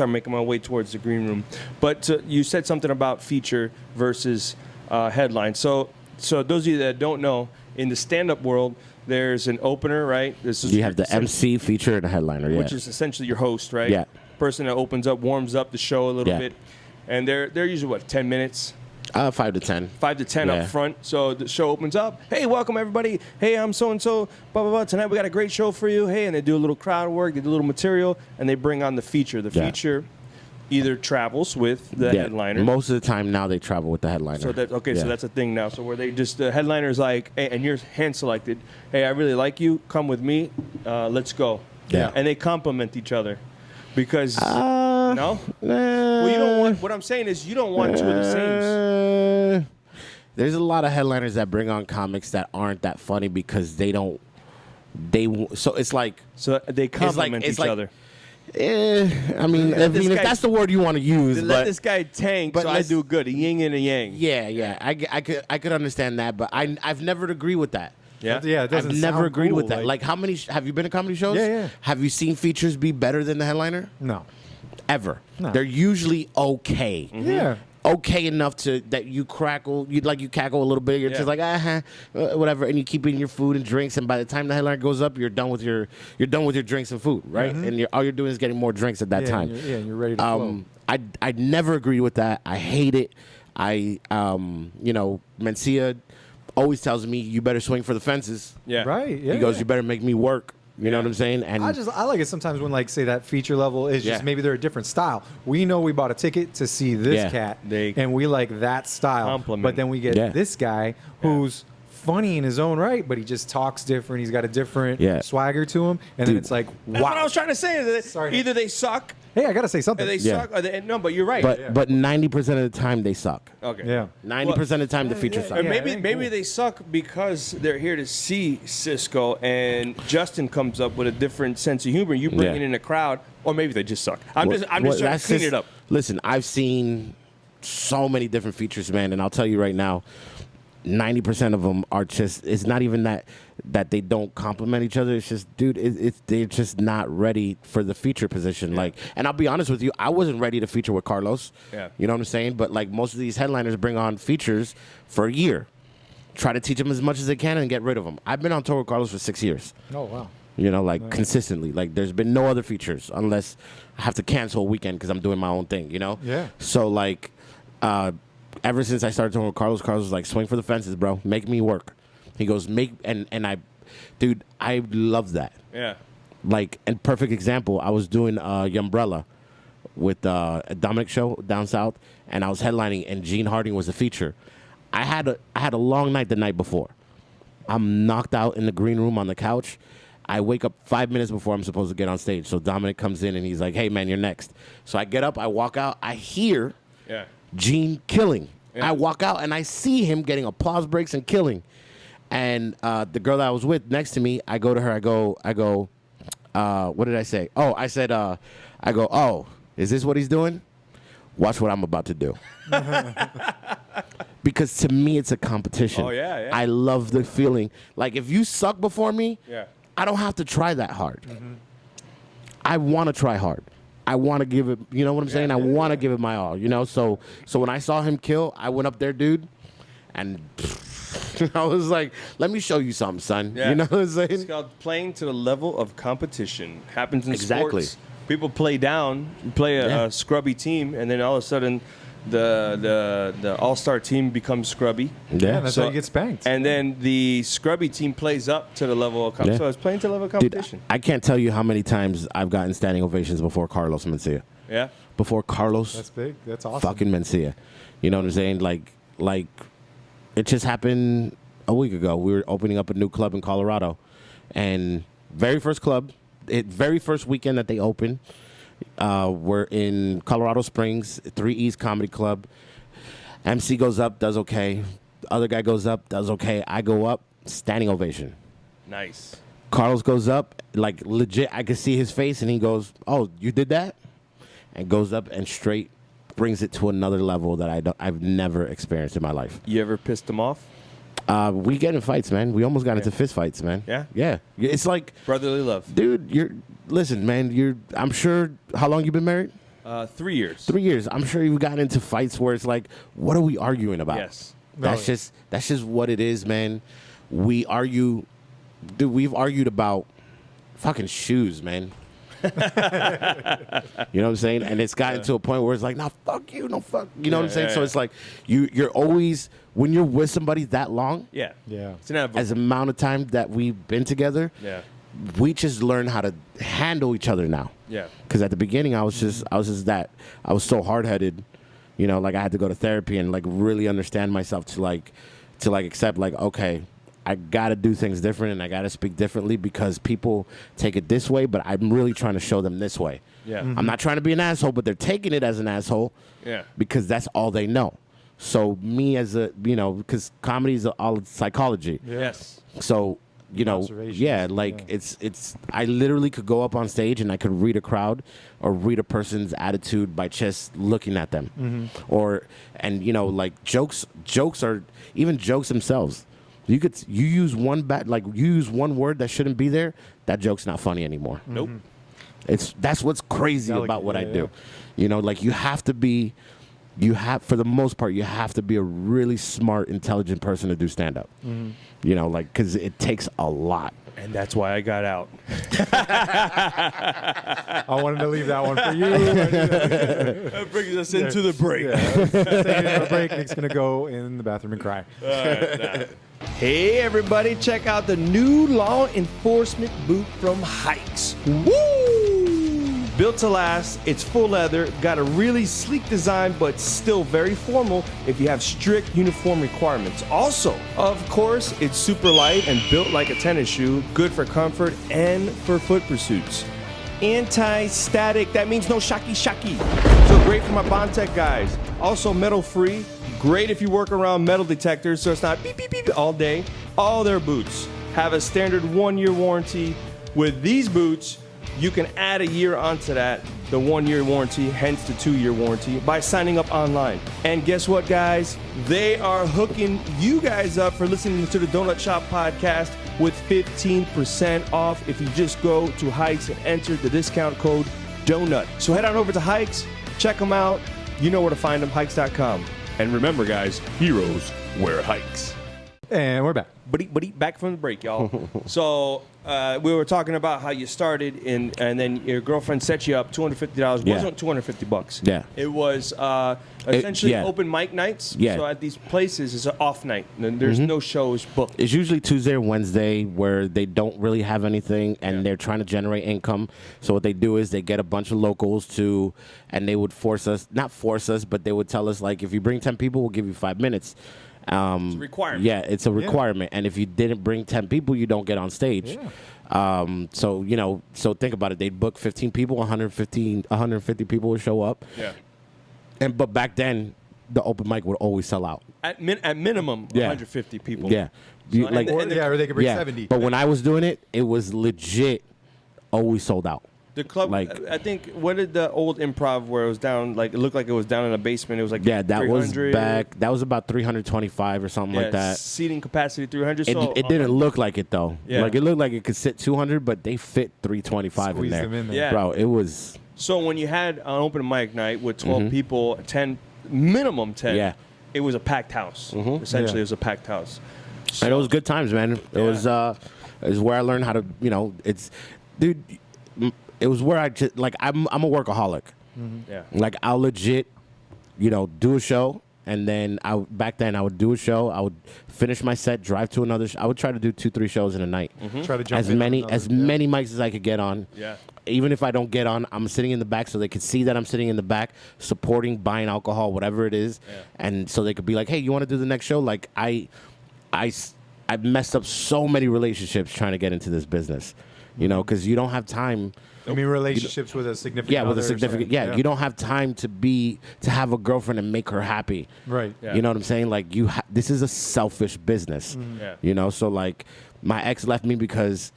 making my way towards the green room. But you said something about feature versus headline. So those of you that don't know, in the stand-up world, there's an opener, right? You have the MC, feature, and a headliner, which is essentially your host, right? Yeah. Person that opens up, warms up the show a little bit, and they're usually 10 minutes. 5 to 10. 5 to 10 up front. So the show opens up. Hey, welcome everybody. Hey, I'm so and so. Blah blah blah. Tonight we got a great show for you. Hey, and they do a little crowd work. They do a little material, and they bring on the feature. The feature either travels with the headliner. Most of the time now they travel with the headliner. So so that's a thing now. So where they just the headliner's like, hey, and you're hand selected. Hey, I really like you. Come with me. Let's go. Yeah. And they complement each other. Because no, well, you don't want. What I'm saying is, you don't want two of the same. There's a lot of headliners that bring on comics that aren't that funny because they don't. So it's like they complement each other. I mean, if that's the word you want to use, let this guy tank, so I do good. A yin and a yang. Yeah. I could understand that, but I've never agreed with that. Yeah, it doesn't I've never agreed cool, with that. Like, how many have you been to comedy shows? Yeah. Have you seen features be better than the headliner? No. Ever. No. They're usually okay. Mm-hmm. Yeah. Okay enough that you cackle a little bit. You're just like whatever, and you keep eating your food and drinks. And by the time the headliner goes up, you're done with your drinks and food, right? Mm-hmm. And all you're doing is getting more drinks at that time. And you're ready to flow. I never agreed with that. I hate it. Mencia always tells me, you better swing for the fences. Yeah. Right. Yeah. He goes, you better make me work. You know what I'm saying? And I like it sometimes when, like, say that feature level is just maybe they're a different style. We know we bought a ticket to see this cat, and we like that style. Compliment. But then we get this guy who's funny in his own right, but he just talks different. He's got a different swagger to him, and then it's like, wow. That's what I was trying to say. Is that either they suck. Hey, I gotta say something. They suck. Or no, but you're right. But 90% of the time they suck. Okay. Yeah. 90% of the time the feature sucks. Or maybe they suck because they're here to see Cisco, and Justin comes up with a different sense of humor. You bring it in a crowd, or maybe they just suck. I'm just trying to clean it up. Listen, I've seen so many different features, man, and I'll tell you right now, 90% of them are just, it's not even that they don't complement each other. It's just, dude, they're just not ready for the feature position. Yeah. Like, and I'll be honest with you, I wasn't ready to feature with Carlos. Yeah. You know what I'm saying? But like most of these headliners bring on features for a year. Try to teach them as much as they can and get rid of them. I've been on tour with Carlos for 6 years. Oh, wow. You know, like consistently. Like there's been no other features unless I have to cancel a weekend because I'm doing my own thing, you know? Yeah. So like, ever since I started talking with Carlos was like, swing for the fences, bro. Make me work. He goes, I love that. Yeah. Like, and perfect example, I was doing Umbrella with a Dominic show down south, and I was headlining, and Gene Harding was a feature. I had a long night the night before. I'm knocked out in the green room on the couch. I wake up 5 minutes before I'm supposed to get on stage. So Dominic comes in and he's like, "Hey man, you're next." So I get up, I walk out, I hear Gene killing. I walk out and I see him getting applause breaks and killing. And the girl that I was with next to me, I go to her, I go, what did I say? Oh, I said, oh, is this what he's doing? Watch what I'm about to do. Because to me, it's a competition. Oh, yeah. I love the feeling. Like, if you suck before me, I don't have to try that hard. Mm-hmm. I want to try hard. I want to give it, you know what I'm saying? I want to give it my all, you know? So when I saw him kill, I went up there, dude, and I was like, let me show you something, son. Yeah. You know what I'm saying? It's called playing to the level of competition. Happens in sports. People play down, play a scrubby team, and then all of a sudden the all-star team becomes scrubby. Yeah, that's how you get spanked. And then the scrubby team plays up to the level of competition. So it's playing to the level of competition. Dude, I can't tell you how many times I've gotten standing ovations before Carlos Mencia. Yeah? Before Carlos. That's big. That's awesome. Fucking Mencia. You know what I'm saying? Like it just happened a week ago. We were opening up a new club in Colorado. And very first weekend that they opened, we're in Colorado Springs, 3 East Comedy Club. MC goes up, does okay. The other guy goes up, does okay. I go up, standing ovation. Nice. Carlos goes up, like legit, I could see his face, and he goes, "Oh, you did that?" And goes up and straight brings it to another level that I've never experienced in my life. You ever pissed him off? We get in fights, man. We almost got into fist fights, man. Yeah? Yeah. It's like Brotherly love. Dude, listen, man, I'm sure, how long you been married? 3 years. 3 years. I'm sure you've gotten into fights where it's like, what are we arguing about? Yes. That's just what it is, man. We argue, dude, we've argued about fucking shoes, man. You know what I'm saying? And it's gotten to a point where it's like, no, fuck you, no fuck. You know what I'm saying? So it's like, you're always, when you're with somebody that long, it's inevitable. as amount of time that we've been together, we just learn how to handle each other now. Yeah. Because at the beginning, I was so hard-headed, you know, like I had to go to therapy and like really understand myself to accept like, okay, I got to do things different and I got to speak differently because people take it this way, but I'm really trying to show them this way. Yeah. Mm-hmm. I'm not trying to be an asshole, but they're taking it as an asshole because that's all they know. So me as a, you know, because comedy is all psychology. Yes. So, you know, it's I literally could go up on stage and I could read a crowd or read a person's attitude by just looking at them. Mm-hmm. And you know, like jokes are, even jokes themselves. You use one word that shouldn't be there, that joke's not funny anymore. Nope. That's what's crazy about what I do. You know, like for the most part, you have to be a really smart, intelligent person to do stand-up. Mm-hmm. You know, like, because it takes a lot. And that's why I got out. I wanted to leave that one for you. That brings us into the break. Taking a break, Nick's going to go in the bathroom and cry. All right, hey, everybody, check out the new law enforcement boot from Hikes. Woo! Built to last, it's full leather, got a really sleek design, but still very formal if you have strict uniform requirements. Also, of course, it's super light and built like a tennis shoe, good for comfort and for foot pursuits. Anti-static, that means no shocky. So great for my Bondtech guys. Also metal free, great if you work around metal detectors so it's not beep beep beep all day. All their boots have a standard 1-year warranty. With these boots, you can add a year onto that, the 1-year warranty, hence the 2-year warranty, by signing up online. And guess what, guys? They are hooking you guys up for listening to the Donut Shop podcast with 15% off if you just go to Hikes and enter the discount code DONUT. So head on over to Hikes, check them out. You know where to find them, hikes.com. And remember, guys, heroes wear Hikes. And we're back. But back from the break, y'all. So we were talking about how you started, and then your girlfriend set you up $250. Yeah. Wasn't $250. Yeah. It was essentially yeah. open mic nights. Yeah. So at these places, it's an off night. There's no shows booked. It's usually Tuesday or Wednesday where they don't really have anything and they're trying to generate income. So what they do is they get a bunch of locals and they would not force us, but they would tell us, like, if you bring 10 people, we'll give you 5 minutes. It's a requirement. Yeah, it's a requirement. And if you didn't bring 10 people, you don't get on stage. Yeah. So think about it. They'd book 15 people, 150 people would show up. Yeah. But back then, the open mic would always sell out. At minimum, 150 people. Yeah. So, Or they could bring 70. But when I was doing it, it was legit always sold out. The club, like, I think, what did the old Improv where it was down, like, it looked like it was down in a basement. It was like that 300. was back. That was about 325 or something like that. Seating capacity 300. It didn't look like it though. Yeah. Like it looked like it could sit 200, but they fit 325 Squeeze in there. them in there. Yeah. Bro, it was. So when you had an open mic night with 12 people, 10, minimum 10, Yeah. it was a packed house. Essentially, Yeah. it was a packed house. And it was good times, man. It was where I learned how to, it was where I just, like, I'm a workaholic. Yeah. Like, I'll legit, do a show, and then back then I would do a show. I would finish my set, drive to another. I would try to do 2-3 shows in a night. Try to jump As in many on as another, many mics as I could get on. Yeah. Even if I don't get on, I'm sitting in the back so they could see that I'm sitting in the back, supporting, buying alcohol, whatever it is, and so they could be like, "Hey, you want to do the next show?" Like I messed up so many relationships trying to get into this business, because you don't have time. I mean, relationships with a significant Yeah, with other a or significant. something. Yeah, you don't have time to have a girlfriend and make her happy. Right. Yeah. You know what I'm saying? Like this is a selfish business. Yeah. So like my ex left me because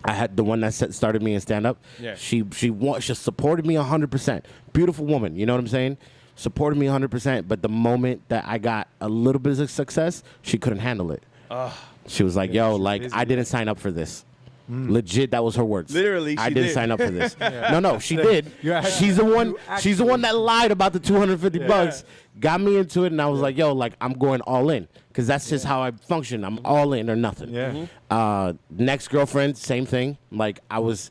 I had the one that started me in stand up. Yeah. She supported me 100%. Beautiful woman. You know what I'm saying? Supported me 100%. But the moment that I got a little bit of success, she couldn't handle it. She was like, "Yo, like busy. I didn't sign up for this." Legit, that was her words. Literally, I she didn't did. sign up for this. No, she did. You She's the one. She's the one that lied about the 250 Yeah. bucks. Got me into it, and I was like, "Yo, like I'm going all in," because that's just how I function. I'm all in or nothing. Yeah. Next girlfriend, same thing. Like I was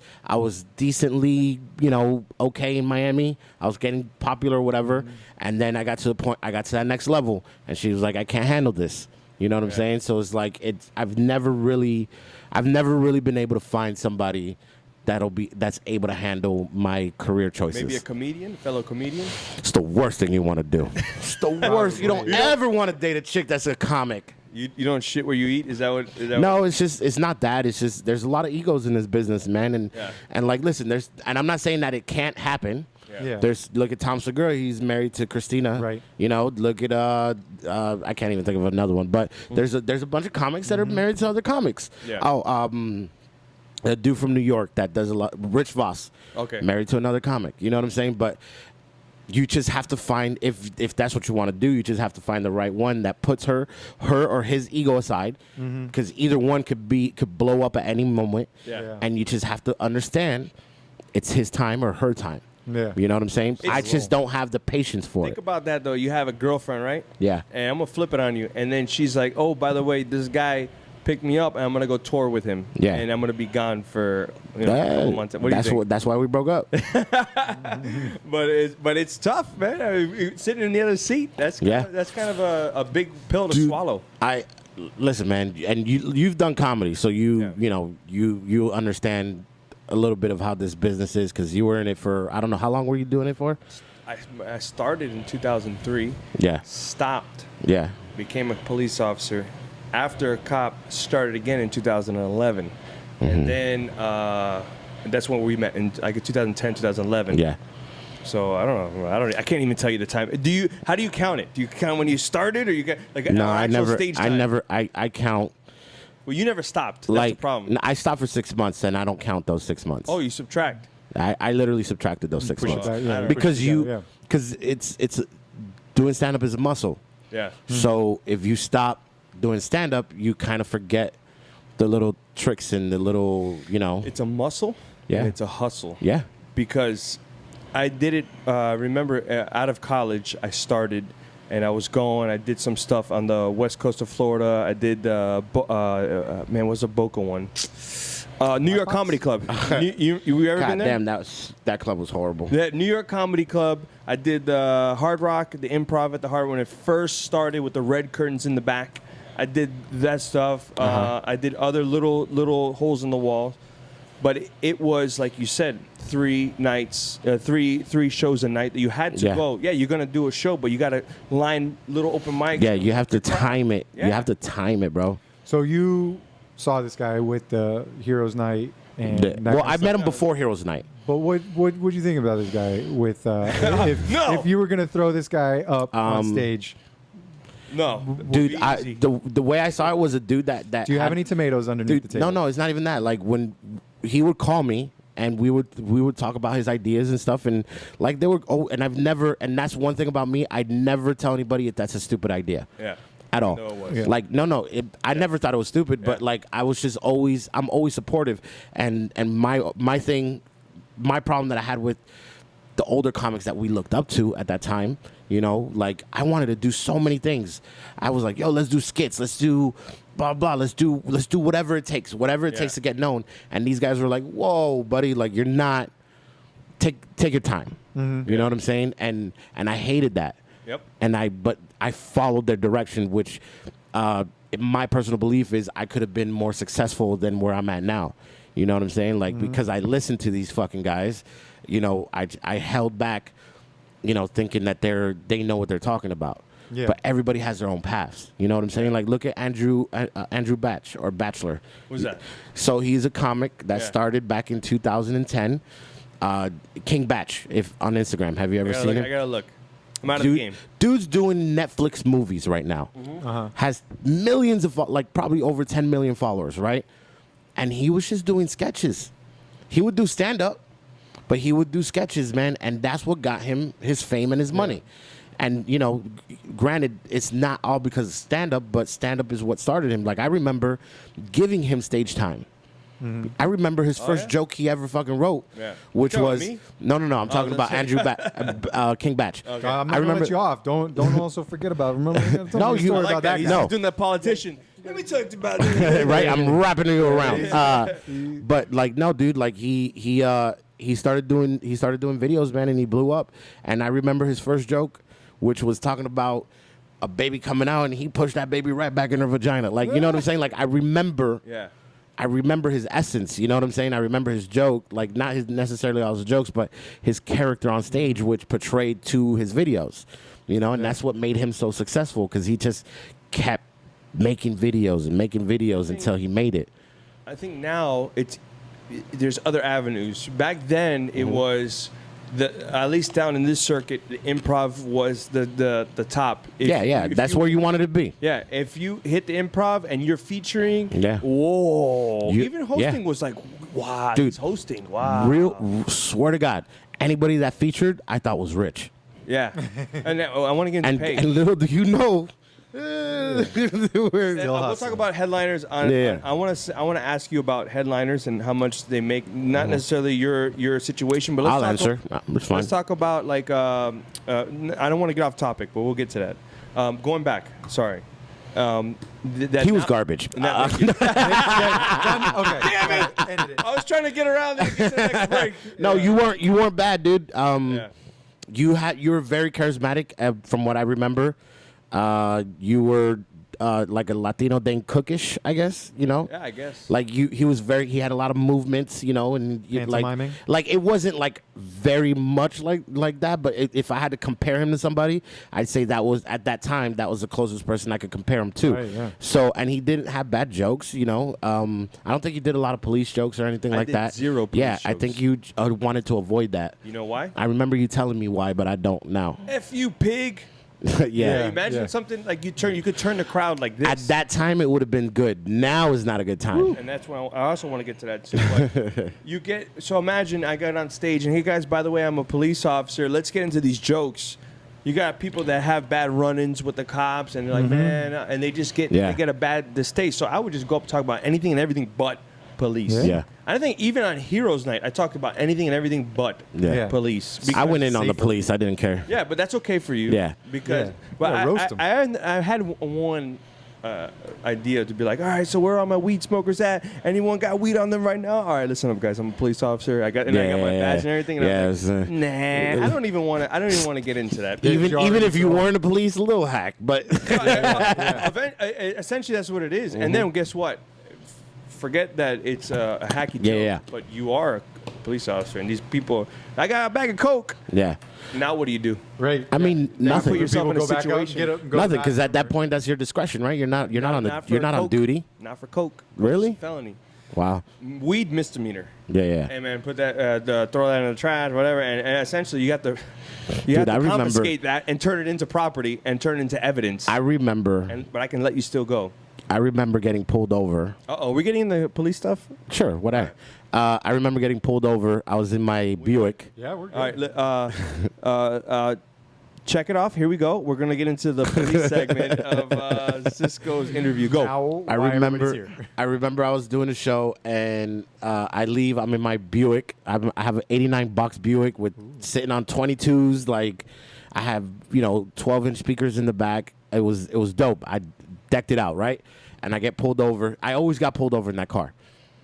decently, okay in Miami. I was getting popular or whatever, and then I got to the point. I got to that next level, and she was like, "I can't handle this." You know what I'm saying? So it's like I've never really been able to find somebody that's able to handle my career choices. Maybe a fellow comedian. It's the worst thing you want to do. It's the worst. You don't ever want to date a chick that's a comic. You don't shit where you eat? Is that what? No, it's not that. It's just there's a lot of egos in this business, man. And like, listen, and I'm not saying that it can't happen. Yeah. Look at Tom Segura. He's married to Christina. Right. Look at I can't even think of another one, but there's a bunch of comics that are married to other comics. Yeah. A dude from New York that does a lot. Rich Voss. Okay. Married to another comic. You know what I'm saying? But you just have to find if that's what you want to do. You just have to find the right one that puts her or his ego aside, because either one could blow up at any moment. Yeah. And you just have to understand it's his time or her time. Yeah. You know what I'm saying? I just don't have the patience for Think it. about that, though. You have a girlfriend, right? Yeah. And I'm going to flip it on you. And then she's like, oh, by the way, this guy picked me up, and I'm going to go tour with him. Yeah. And I'm going to be gone for a couple months. What do you think? That's why we broke up. But it's tough, man. I mean, sitting in the other seat, that's kind of a big pill to swallow. Listen, man, and you've done comedy, so you understand a little bit of how this business is, because you were in it for, I don't know, how long were you doing it for? I started in 2003. Yeah. Stopped. Yeah. Became a police officer. After a cop, started again in 2011. And then that's when we met in 2010, 2011. Yeah. So I don't know. I can't even tell you the time. How do you count it? Do you count when you started, or you get like No, an actual stage time? I count. Well, you never stopped. That's the problem. I stopped for 6 months, and I don't count those 6 months. Oh, you subtract. I literally subtracted those 6 Push it months back, yeah. because Yeah. it's doing stand up is a muscle. Yeah. So if you stop doing stand up, you kind of forget the little tricks and the little, It's a muscle. Yeah. And it's a hustle. Yeah. Because I did it. Remember, out of college, I started and I was going. I did some stuff on the west coast of Florida. I did what's the Boca one? New York Comedy Club. You ever been there? Damn, that club was horrible. That New York Comedy Club. I did the Hard Rock, the Improv at the Hart when it first started with the red curtains in the back. I did that stuff. I did other little holes in the wall, but it was like you said, 3 nights, three shows a night that you had to go. Yeah, you're gonna do a show, but you gotta line little open mics. Yeah, you have to time it. Yeah. You have to time it, bro. So you saw this guy with the Heroes Night, and I met him before Heroes Night. But what do you think about this guy? With if you were gonna throw this guy up on stage, no, dude. The way I saw it was a dude that. Do you have any tomatoes underneath the table? No, it's not even that. Like when he would call me. And we would talk about his ideas and stuff, and like they were. Oh, and that's one thing about me. I'd never tell anybody if that's a stupid idea. Yeah. At all. No, it was. Yeah. Like I never thought it was stupid, but like I was just I'm always supportive, and my problem that I had with the older comics that we looked up to at that time, you know, like I wanted to do so many things. I was like, yo, let's do skits, let's do blah blah, let's do whatever it takes to get known. And these guys were like, whoa, buddy, like you're not take your time. Mm-hmm. You know what I'm saying? And I hated that. Yep. But I followed their direction, which my personal belief is I could have been more successful than where I'm at now. You know what I'm saying? Like because I listened to these fucking guys, you know, I held back, you know, thinking that they know what they're talking about. Yeah. But everybody has their own paths. You know what I'm saying? Like look at Andrew Batch or Bachelor. Who's that? So he's a comic that started back in 2010. King Batch, if on Instagram. Have you ever seen him? I gotta look. I'm out of the game. Dude's doing Netflix movies right now. Has millions of probably over 10 million followers, right? And he was just doing sketches. He would do stand up, but he would do sketches, man, and that's what got him his fame and his money. And you know, granted, it's not all because of stand up, but stand up is what started him. Like I remember giving him stage time. I remember his first joke he ever fucking wrote, which was no. I'm talking about Andrew King Batch. Okay. I'm not gonna let you off. Don't also forget about. Remember? No, you like about that. He's doing that politician. Let me talk about it. Right, I'm wrapping you around. But like, no, dude, like he started doing videos, man, and he blew up. And I remember his first joke, which was talking about a baby coming out, and he pushed that baby right back in her vagina. Like, you know what I'm saying? Like, I remember his essence. You know what I'm saying? I remember his joke, like not his necessarily all his jokes, but his character on stage, which portrayed to his videos. You know, and that's what made him so successful because he just kept making videos until he made it. I think now there's other avenues. Back then, it was at least down in this circuit, the improv was the top. That's where you wanted to be. Yeah, if you hit the improv and you're featuring, whoa. Even hosting was like, wow, dude, he's hosting, wow. Swear to God, anybody that featured, I thought was rich. Yeah, and I want to get into pay. And little do you know. We'll talk about headliners. I want to ask you about headliners and how much they make. Not necessarily your situation, but I'll answer. Let's talk about like I don't want to get off topic, but we'll get to that. Going back, sorry. He was garbage. Okay. Damn it! I was trying to get around it. Get to the next break. No, you weren't bad, dude. You were very charismatic, from what I remember. You were like a Latino thing, cookish, I guess. You know. Yeah, I guess. Like he had a lot of movements, you know, and like it wasn't like very much like that. But if I had to compare him to somebody, I'd say that was at that time that was the closest person I could compare him to. Right, yeah. So, and he didn't have bad jokes, you know. I don't think he did a lot of police jokes or anything like that. Zero police jokes. I think you wanted to avoid that. You know why? I remember you telling me why, but I don't now. F you, pig. Imagine something like you could turn the crowd like this. At that time, it would have been good. Now is not a good time. And that's when I also want to get to that too. So imagine I got on stage and hey guys, by the way, I'm a police officer. Let's get into these jokes. You got people that have bad run-ins with the cops and they're like, man, and they just get a bad distaste. So I would just go up and talk about anything and everything but police. Yeah. I think even on Heroes Night, I talked about anything and everything but police. I went in on the police. I didn't care. Yeah, but that's okay for you. Yeah. Because roast 'em. I had one idea to be like, all right, so where are my weed smokers at? Anyone got weed on them right now? All right, listen up, guys. I'm a police officer. I got my badge and everything. And I was like, nah, I don't even want to get into that. Even if you weren't a police, a little hack, but essentially that's what it is. And then guess what? Forget that it's a hacky joke, but you are a police officer, and these people, I got a bag of coke. Yeah. Now what do you do? Right. I mean, Now nothing. put yourself in a Go back out, situation. Nothing, because at that point, that's your discretion, right? You're not on duty. Not for coke. Really? It's a felony. Wow. Weed misdemeanor. Yeah. Hey man, put that, throw that in the trash, whatever, and essentially you have to confiscate that and turn it into property and turn it into evidence. I remember. But I can let you still go. I remember getting pulled over. Are we getting the police stuff? Sure, whatever. I remember getting pulled over. I was in my Buick. Yeah, we're good. All right, check it off. Here we go. We're gonna get into the police segment of Cisco's interview. Go. Now, I remember I was doing a show and I leave. I'm in my Buick. I have an '89 box Buick with sitting on 22s. Like I have 12-inch speakers in the back. It was dope. I decked it out, right? And I get pulled over. I always got pulled over in that car.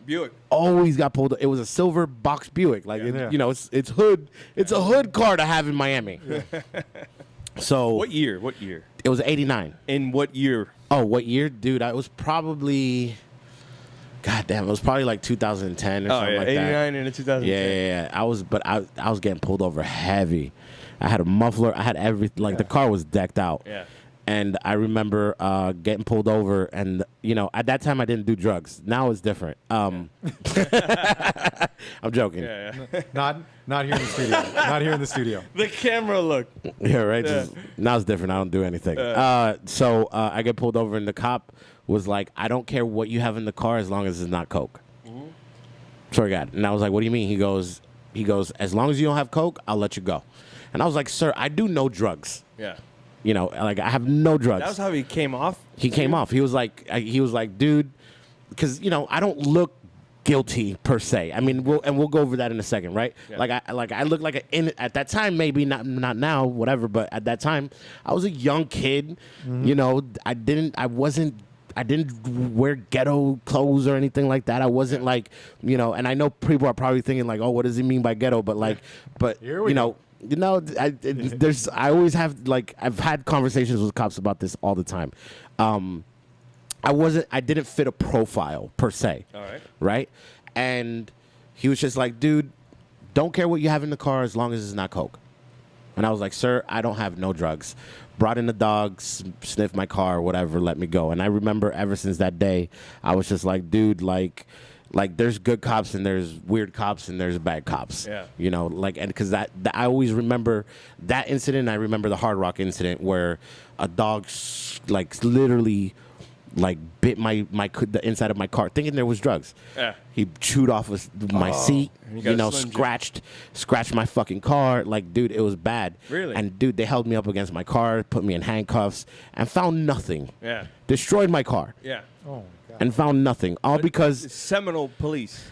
Buick. Always got pulled. It was a silver box Buick. Like it's hood. It's a hood car to have in Miami. So what year? It was '89. In what year? Oh, what year, dude? I was probably. God damn, it was probably like 2010 or something like that. 89 into 2010. Yeah. I was getting pulled over heavy. I had a muffler. I had everything. Like the car was decked out. Yeah. And I remember getting pulled over, and at that time I didn't do drugs. Now it's different. I'm joking. Yeah. Not here in the studio. Not here in the studio. The camera look. Yeah, right. Now it's different. I don't do anything. So I get pulled over, and the cop was like, "I don't care what you have in the car as long as it's not coke." Mm-hmm. Swear to God. And I was like, "What do you mean?" He goes, "As long as you don't have coke, I'll let you go." And I was like, "Sir, I do no drugs." Yeah. Like I have no drugs. That was how he came off. He came off. He was like, dude, because I don't look guilty per se. I mean, we'll go over that in a second, right? Yeah. I look like at that time, maybe not now, whatever. But at that time, I was a young kid. Mm-hmm. I didn't wear ghetto clothes or anything like that. I wasn't like, and I know people are probably thinking like, oh, what does he mean by ghetto? But Here we go. I always have I've had conversations with cops about this all the time. I didn't fit a profile per se. All right. Right? And he was just like, dude, don't care what you have in the car as long as it's not coke. And I was like, sir, I don't have no drugs. Brought in the dogs, sniffed my car, whatever, let me go. And I remember ever since that day, I was just like, dude, like there's good cops and there's weird cops and there's bad cops. Yeah. And because that I always remember that incident. I remember the Hard Rock incident where a dog literally bit the inside of my car, thinking there was drugs. Yeah. He chewed off my seat. Scratched my fucking car. Like, dude, it was bad. Really? And dude, they held me up against my car, put me in handcuffs, and found nothing. Yeah. Destroyed my car. Yeah. Oh, God. And found nothing. All because Seminole police.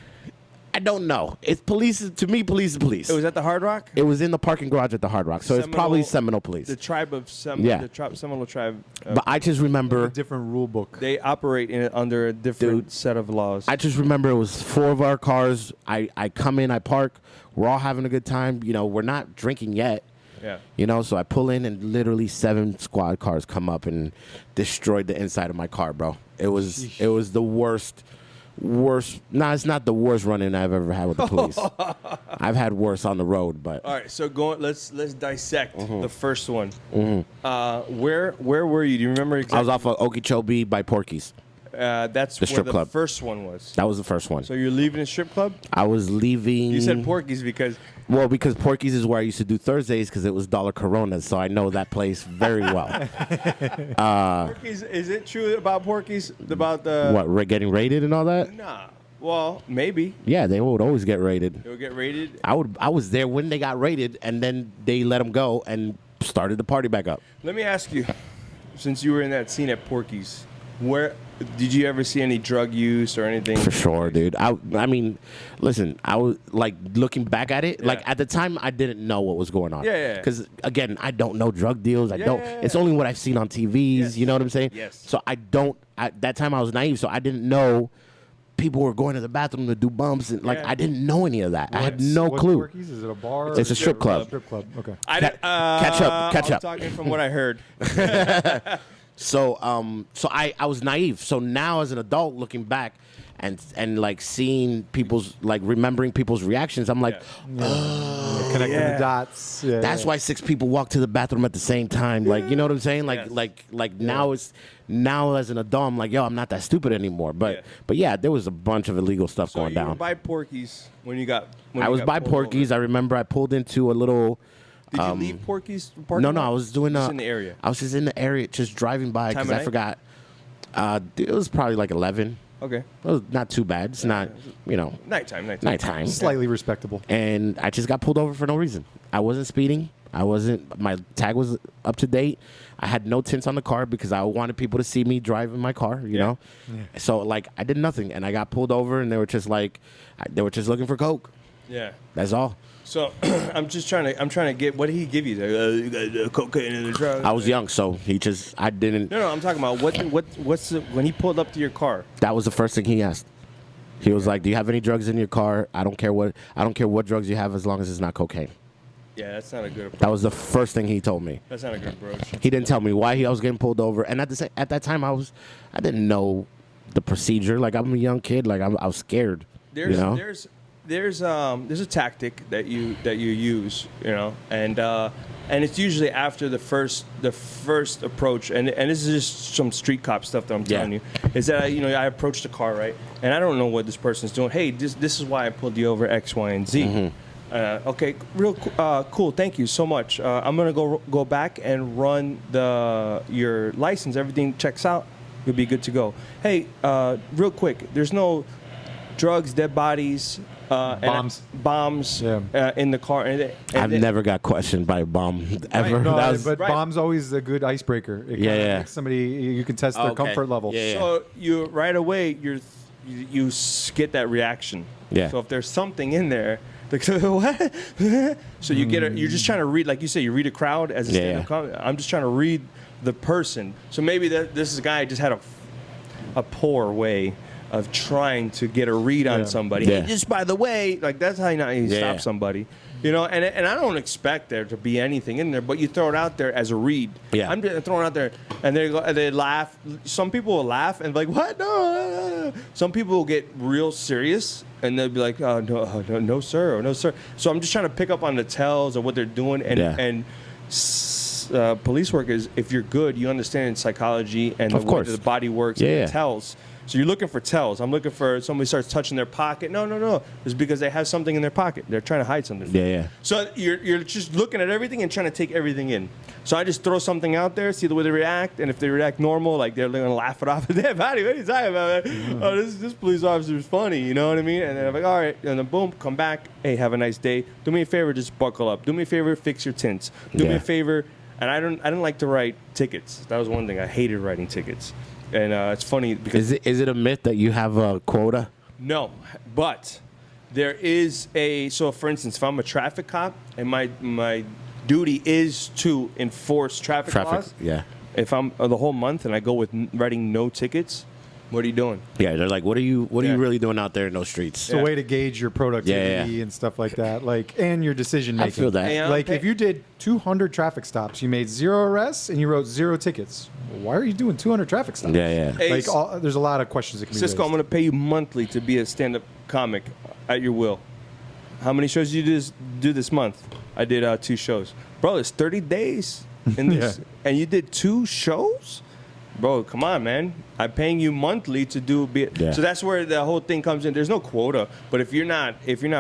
I don't know. It's police. To me, police is police. It was at the Hard Rock? It was in the parking garage at the Hard Rock. So it's probably Seminole police. The tribe of Seminole. The Seminole tribe. But I just remember a different rule book. They operate under a different set of laws. I just remember it was 4 of our cars. I come in, I park. We're all having a good time. We're not drinking yet. Yeah. So I pull in and literally 7 squad cars come up and destroyed the inside of my car, bro. It was the worst. No, it's not the worst run-in I've ever had with the police. I've had worse on the road, but all right. So let's dissect the first one. Mm-hmm. Where were you? Do you remember exactly? I was off of Okeechobee by Porky's. That's the strip club. The first one was. That was the first one. So you're leaving the strip club? I was leaving. You said Porky's because. Well, because Porky's is where I used to do Thursdays because it was $1 Coronas, so I know that place very well. Porky's, is it true about Porky's? About the what, getting raided and all that? Nah. Well, maybe. Yeah, they would always get raided. They would get raided? I was there when they got raided, and then they let them go and started the party back up. Let me ask you, since you were in that scene at Porky's, Did you ever see any drug use or anything? For sure, dude. I mean, listen, I was like looking back at it. Like at the time, I didn't know what was going on. Yeah. Because again, I don't know drug deals. I don't. It's only what I've seen on TVs. Yes. You know what I'm saying? Yes. So I don't. At that time, I was naive, so I didn't know people were going to the bathroom to do bumps, and like I didn't know any of that. I had no clue. Porky's? Is it a bar? It's a strip club. Strip club. Okay. Catch up. I'm talking from what I heard. So I was naive. So now as an adult looking back and like seeing people's like remembering people's reactions, I'm like, Connecting the dots. Yeah, that's why 6 people walk to the bathroom at the same time. Like, you know what I'm saying? Like now as an adult, I'm like, yo, I'm not that stupid anymore. But yeah, there was a bunch of illegal stuff going down. You were by Porky's when you got. I was by Porky's. I remember I pulled into a little. Did you leave Porky's? No, I was doing just in the area. I was just in the area, just driving by because I forgot. It was probably like 11. Okay. It was not too bad. It's not, nighttime. Slightly respectable. And I just got pulled over for no reason. I wasn't speeding. My tag was up to date. I had no tints on the car because I wanted people to see me driving my car, you know? Yeah. So, like, I did nothing. And I got pulled over, and they were just looking for coke. Yeah. That's all. So I'm trying to get, what did he give you? You got cocaine in the truck. I was young, so I didn't. No, I'm talking about when he pulled up to your car. That was the first thing he asked. He was like, "Do you have any drugs in your car? I don't care what drugs you have as long as it's not cocaine." Yeah, that's not a good approach. That was the first thing he told me. That's not a good approach. He didn't tell me why I was getting pulled over, and at that time I didn't know the procedure. Like, I'm a young kid. Like, I was scared. There's a tactic that you use, you know, and it's usually after the first approach, and this is just some street cop stuff that I'm telling you, is that I approach the car, right, and I don't know what this person's doing. Hey, this is why I pulled you over, X, Y, and Z. Mm-hmm. Okay, real cool. Thank you so much. I'm gonna go back and run your license. Everything checks out. You'll be good to go. Hey, real quick. There's no drugs, dead bodies. Bombs in the car. I've never got questioned by a bomb ever. Right. But bomb's always a good icebreaker. It makes somebody, you can test their comfort level. Yeah. So you right away you get that reaction. Yeah. So if there's something in there, like, what? So you're just trying to read, like you say, you read a crowd as a stand-up comic. I'm just trying to read the person. So maybe this guy just had a poor way of trying to get a read on somebody. Yeah. Hey, just by the way, like, that's how you stop somebody. You know, and I don't expect there to be anything in there, but you throw it out there as a read. Yeah. I'm just throwing it out there, and they laugh. Some people will laugh and be like, what? No. Some people will get real serious, and they'll be like, no, sir, or no, sir. So I'm just trying to pick up on the tells of what they're doing, and police work is, if you're good, you understand psychology and the way that the body works and the tells. So you're looking for tells. I'm looking for somebody starts touching their pocket. No. It's because they have something in their pocket. They're trying to hide something. Yeah. So you're just looking at everything and trying to take everything in. So I just throw something out there, see the way they react, and if they react normal, like, they're going to laugh it off. Damn, buddy, what are you talking about, man? Oh, this police officer is funny, you know what I mean? And then I'm like, all right, and then boom, come back. Hey, have a nice day. Do me a favor, just buckle up. Do me a favor, fix your tints. Do me a favor. And I didn't like to write tickets. That was one thing. I hated writing tickets. And it's funny because is it a myth that you have a quota? No, but there is so for instance, if I'm a traffic cop and my duty is to enforce traffic laws. Yeah. If I'm the whole month and I go with writing no tickets, what are you doing? Yeah, they're like, what are you really doing out there in those streets? It's a way to gauge your productivity and stuff like that, and your decision making. I feel that. Like, if you did 200 traffic stops, you made 0 arrests, and you wrote 0 tickets. Why are you doing 200 traffic stops? Yeah. Hey, there's a lot of questions that can be raised. Cisco, I'm going to pay you monthly to be a stand-up comic at your will. How many shows did you do this month? I did 2 shows. Bro, it's 30 days in this, and you did 2 shows? Bro, come on, man. I'm paying you monthly to do so that's where the whole thing comes in. There's no quota, but if you're not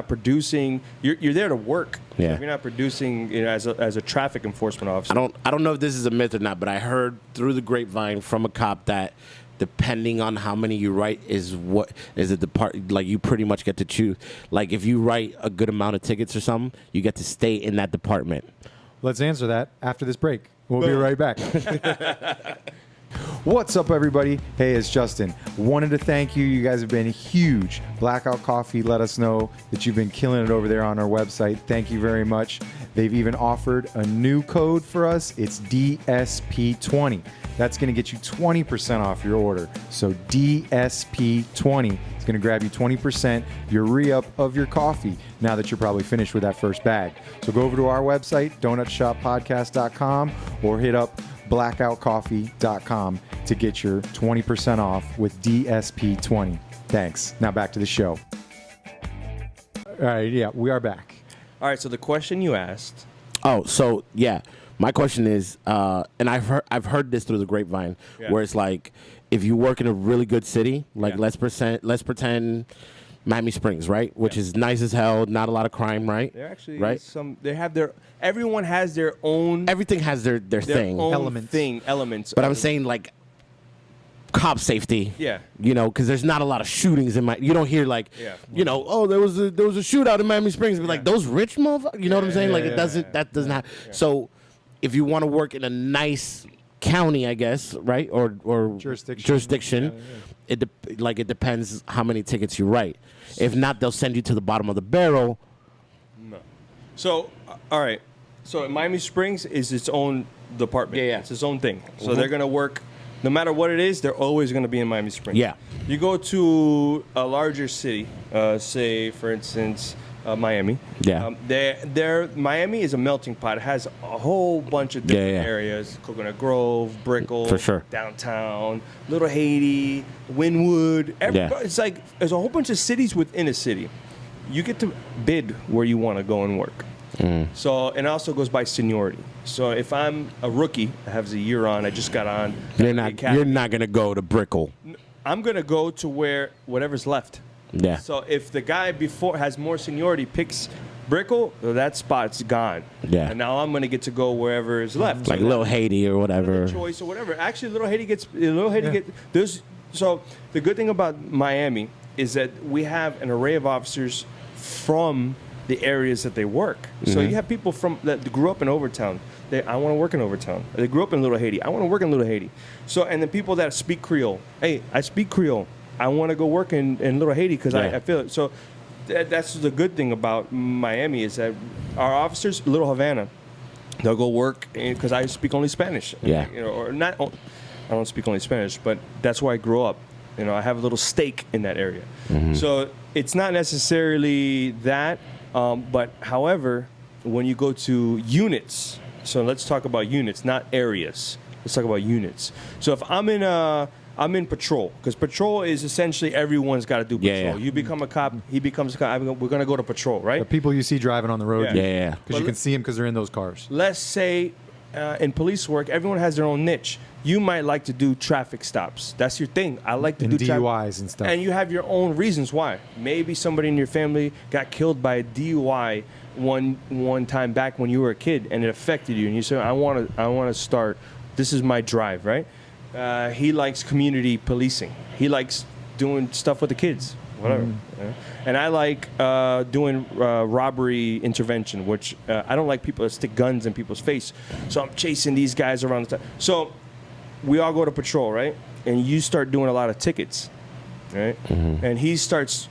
producing, you're there to work. Yeah. If you're not producing, as a traffic enforcement officer. I don't know if this is a myth or not, but I heard through the grapevine from a cop that depending on how many you write is the part, like, you pretty much get to choose. Like, if you write a good amount of tickets or something, you get to stay in that department. Let's answer that after this break. We'll be right back. What's up, everybody? Hey, it's Justin. Wanted to thank you. You guys have been huge. Blackout Coffee let us know that you've been killing it over there on our website. Thank you very much. They've even offered a new code for us. It's DSP20. That's going to get you 20% off your order. So DSP20 is going to grab you 20% your re-up of your coffee now that you're probably finished with that first bag. So go over to our website, donutshoppodcast.com, or hit up blackoutcoffee.com to get your 20% off with DSP20. Thanks. Now back to the show. All right, yeah, we are back. All right, so the question you asked. Oh, so yeah. My question is, and I've heard this through the grapevine, where it's like, if you work in a really good city, like let's pretend Miami Springs, right, which is nice as hell, not a lot of crime, right? There actually right? They have their. Everyone has their own. Everything has their thing, own elements. But I'm saying like cop safety. Yeah. You know, because there's not a lot of shootings in you don't hear like, you know, oh, there was a shootout in Miami Springs, but like those rich motherfuckers, you know what I'm saying? Like that doesn't happen. So if you want to work in a nice county, I guess, right, or jurisdiction, it depends how many tickets you write. If not, they'll send you to the bottom of the barrel. No. So all right. So Miami Springs is its own department. Yeah. It's its own thing. So they're gonna work. No matter what it is, they're always going to be in Miami Springs. Yeah. You go to a larger city, say, for instance, Miami. Yeah. Miami is a melting pot. It has a whole bunch of different areas: Coconut Grove, Brickell, for sure, downtown, Little Haiti, Wynwood. It's like there's a whole bunch of cities within a city. You get to bid where you want to go and work. So, and it also goes by seniority. So if I'm a rookie, I have a year on, I just got on. You're not gonna go to Brickell. I'm gonna go to whatever's left. Yeah. So if the guy before has more seniority picks Brickell, that spot's gone. Yeah. And now I'm gonna get to go wherever is left. Like Little Haiti or whatever. Choice or whatever. Actually, Little Haiti gets. So the good thing about Miami is that we have an array of officers from the areas that they work. So you have people that grew up in Overtown. I want to work in Overtown. They grew up in Little Haiti. I want to work in Little Haiti. So, and the people that speak Creole. Hey, I speak Creole. I want to go work in Little Haiti because I feel it. So that's the good thing about Miami is that our officers, Little Havana, they'll go work because I speak only Spanish. Yeah. You know, or not. I don't speak only Spanish, but that's where I grew up. You know, I have a little stake in that area. So it's not necessarily that. But however, when you go to units, so let's talk about units, not areas. Let's talk about units. So if I'm in patrol, because patrol is essentially everyone's got to do patrol. Yeah. You become a cop, he becomes a cop. We're gonna go to patrol, right? The people you see driving on the road. Yeah. Because you can see them because they're in those cars. Let's say in police work, everyone has their own niche. You might like to do traffic stops. That's your thing. I like to do DUIs and stuff. And you have your own reasons why. Maybe somebody in your family got killed by a DUI one time back when you were a kid, and it affected you. And you say, I want to start. This is my drive, right? He likes community policing. He likes doing stuff with the kids, whatever. Yeah. And I like doing robbery intervention, which I don't like people that stick guns in people's face. So I'm chasing these guys around the time. So we all go to patrol, right? And you start doing a lot of tickets, right? And he starts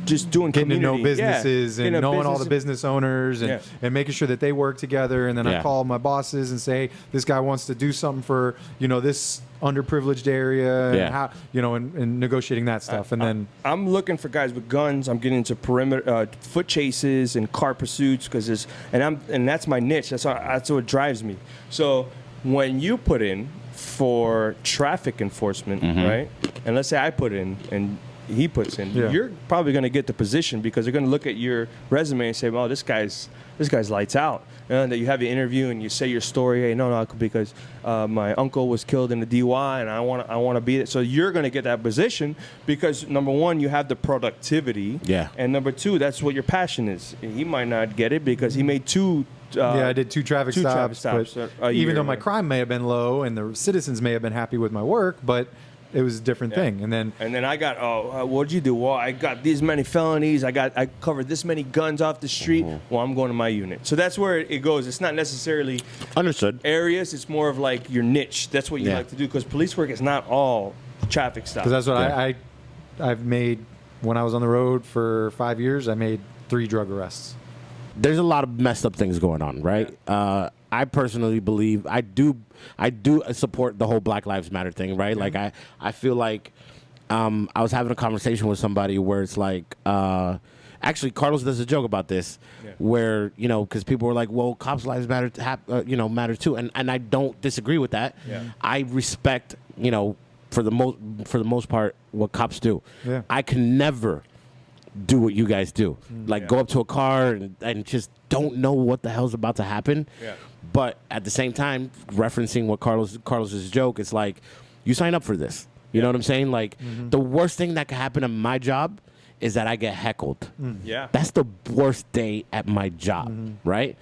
just doing getting community. to know businesses and knowing all the business owners and making sure that they work together. And then I call my bosses and say, this guy wants to do something for, this underprivileged area and how, and negotiating that stuff. And then I'm looking for guys with guns. I'm getting into perimeter foot chases and car pursuits because and that's my niche. That's what drives me. So when you put in for traffic enforcement, right? And let's say I put in and he puts in, you're probably going to get the position because they're going to look at your resume and say, well, this guy's lights out. And that you have your interview and you say your story. Hey, no, because my uncle was killed in a DUI and I want to be it. So you're going to get that position because number one, you have the productivity. Yeah. And number two, that's what your passion is. He might not get it because he made two. I did two traffic stops. But even though my crime may have been low and the citizens may have been happy with my work, but it was a different thing. And then I got, what'd you do? Well, I got these many felonies. I covered this many guns off the street. Well, I'm going to my unit. So that's where it goes. It's not necessarily understood areas. It's more of like your niche. That's what you like to do, because police work is not all traffic stops. Because that's what I've made when I was on the road for 5 years. I made 3 drug arrests. There's a lot of messed up things going on, right? I personally believe I do support the whole Black Lives Matter thing, right? Like I feel like I was having a conversation with somebody where it's like actually Carlos does a joke about this where, you know, because people were like, well, cops' lives matter matter too, and I don't disagree with that. I respect, you know, for the most part what cops do. I can never do what you guys do. Like go up to a car and just don't know what the hell's about to happen. But at the same time, referencing what Carlos's joke, it's like, you sign up for this. You know what I'm saying? Like the worst thing that could happen at my job is that I get heckled. That's the worst day at my job, right?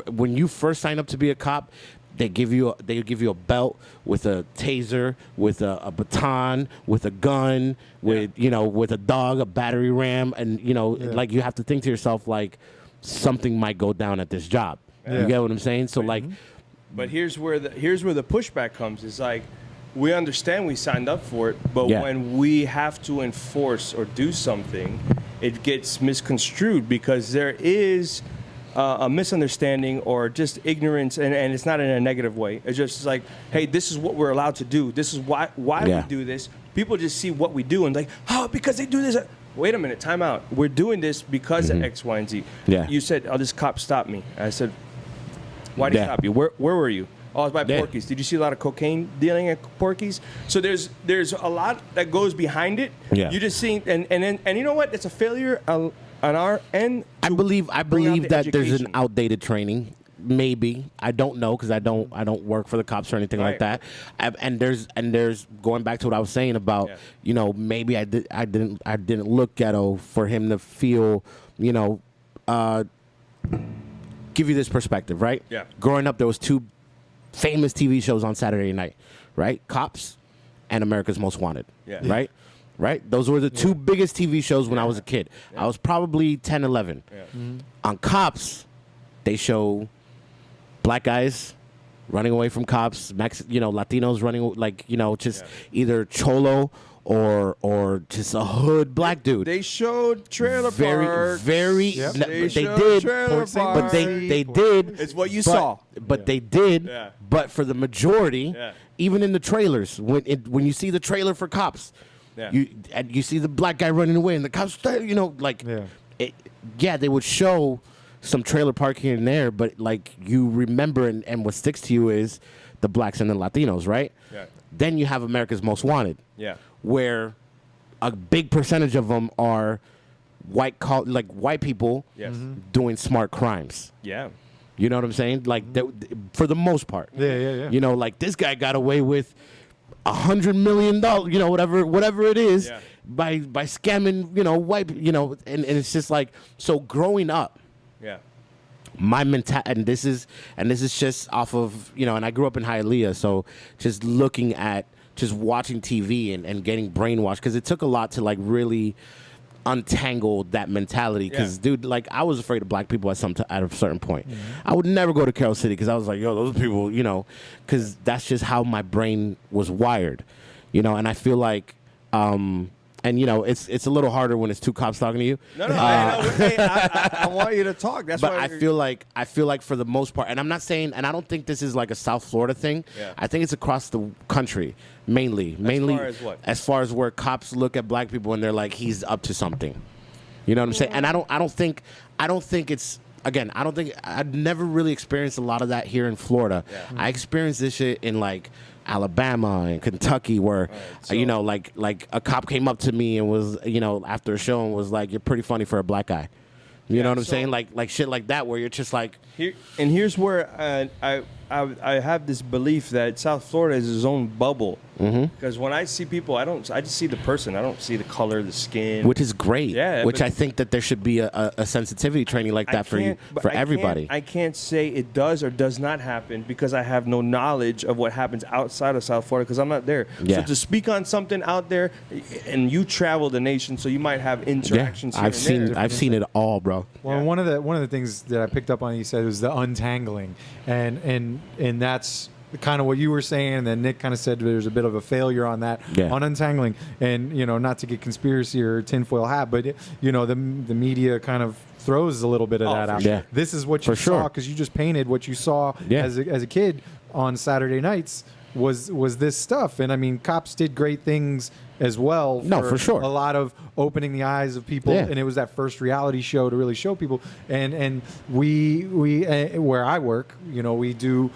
When you first sign up to be a cop, they give you a belt with a taser, with a baton, with a gun, with with a dog, a battery ram, and like you have to think to yourself like something might go down at this job. You get what I'm saying? So like, but here's where the pushback comes. It's like, we understand we signed up for it, but when we have to enforce or do something, it gets misconstrued because there is a misunderstanding or just ignorance, and it's not in a negative way. It's just like, hey, this is what we're allowed to do. This is why we do this. People just see what we do and like, oh, because they do this. Wait a minute, time out. We're doing this because of X, Y, and Z. You said, oh, this cop stopped me. I said, why did he stop you? Where were you? Oh, I was by Porky's. Did you see a lot of cocaine dealing at Porky's? So there's a lot that goes behind it. You just see, and you know what? It's a failure on our end. I believe that there's an outdated training. Maybe I don't know because I don't work for the cops or anything like that. And there's going back to what I was saying about maybe I didn't look ghetto for him to feel give you this perspective, right? Growing up, there was 2 famous TV shows on Saturday night, right? Cops and America's Most Wanted, right? Those were the 2 biggest TV shows when I was a kid. I was probably 10, 11. On Cops, they show black guys running away from cops, Latinos running, just either cholo or just a hood black dude. They showed trailer parks. They did. But they did. It's what you saw. But they did. But for the majority, even in the trailers, when you see the trailer for Cops, you see the black guy running away and the cops, they would show some trailer park here and there, but like you remember and what sticks to you is the blacks and the Latinos, right? Then you have America's Most Wanted, where a big percentage of them are white people doing smart crimes. You know what I'm saying? Like for the most part. Like this guy got away with $100 million, whatever it is, by scamming, white, and it's just like, so growing up, my mentality, and this is just off of, and I grew up in Hialeah, so just looking at, just watching TV and getting brainwashed, because it took a lot to like really untangle that mentality, because dude, like I was afraid of black people at a certain point. I would never go to Carroll City because I was like, yo, those people, because that's just how my brain was wired, and I feel like and it's a little harder when it's 2 cops talking to you. No, I want you to talk. That's but why I feel like for the most part, and I'm not saying, and I don't think this is like a South Florida thing. I think it's across the country, mainly. As far as what? As far as where cops look at black people and they're like, he's up to something. You know what I'm saying? And I don't think it's. Again, I've never really experienced a lot of that here in Florida. I experienced this shit in like Alabama and Kentucky, where like a cop came up to me and was after a show and was like, "You're pretty funny for a black guy." You know what I'm saying? Like shit like that, where you're just like. Here's where I have this belief that South Florida is its own bubble. Because when I see people, I just see the person. I don't see the color, the skin. Which is great. Yeah. Which I think that there should be a sensitivity training like that for everybody. I can't say it does or does not happen because I have no knowledge of what happens outside of South Florida because I'm not there. Yeah. So to speak on something out there, and you travel the nation, so you might have interactions. I've seen it all, bro. Well, one of the things that I picked up on you said was the untangling, and that's kind of what you were saying, and then Nick kind of said there's a bit of a failure on that, on untangling. And, not to get conspiracy or tinfoil hat, but, the media kind of throws a little bit of that out. Yeah. This is what you saw, because you just painted what you saw as a kid on Saturday nights was this stuff. And, I mean, cops did great things as well. For sure. A lot of opening the eyes of people, and it was that first reality show to really show people. And we where I work, we do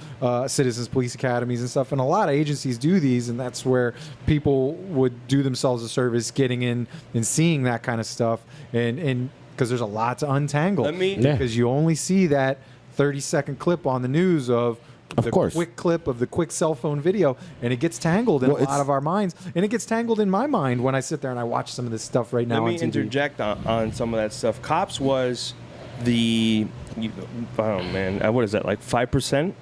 citizens police academies and stuff, and a lot of agencies do these, and that's where people would do themselves a service getting in and seeing that kind of stuff, and because there's a lot to untangle, because you only see that 30-second clip on the news of the quick clip of the quick cell phone video, and it gets tangled in a lot of our minds, and it gets tangled in my mind when I sit there and I watch some of this stuff right now. Let me interject on some of that stuff. Cops was what is that, like 5%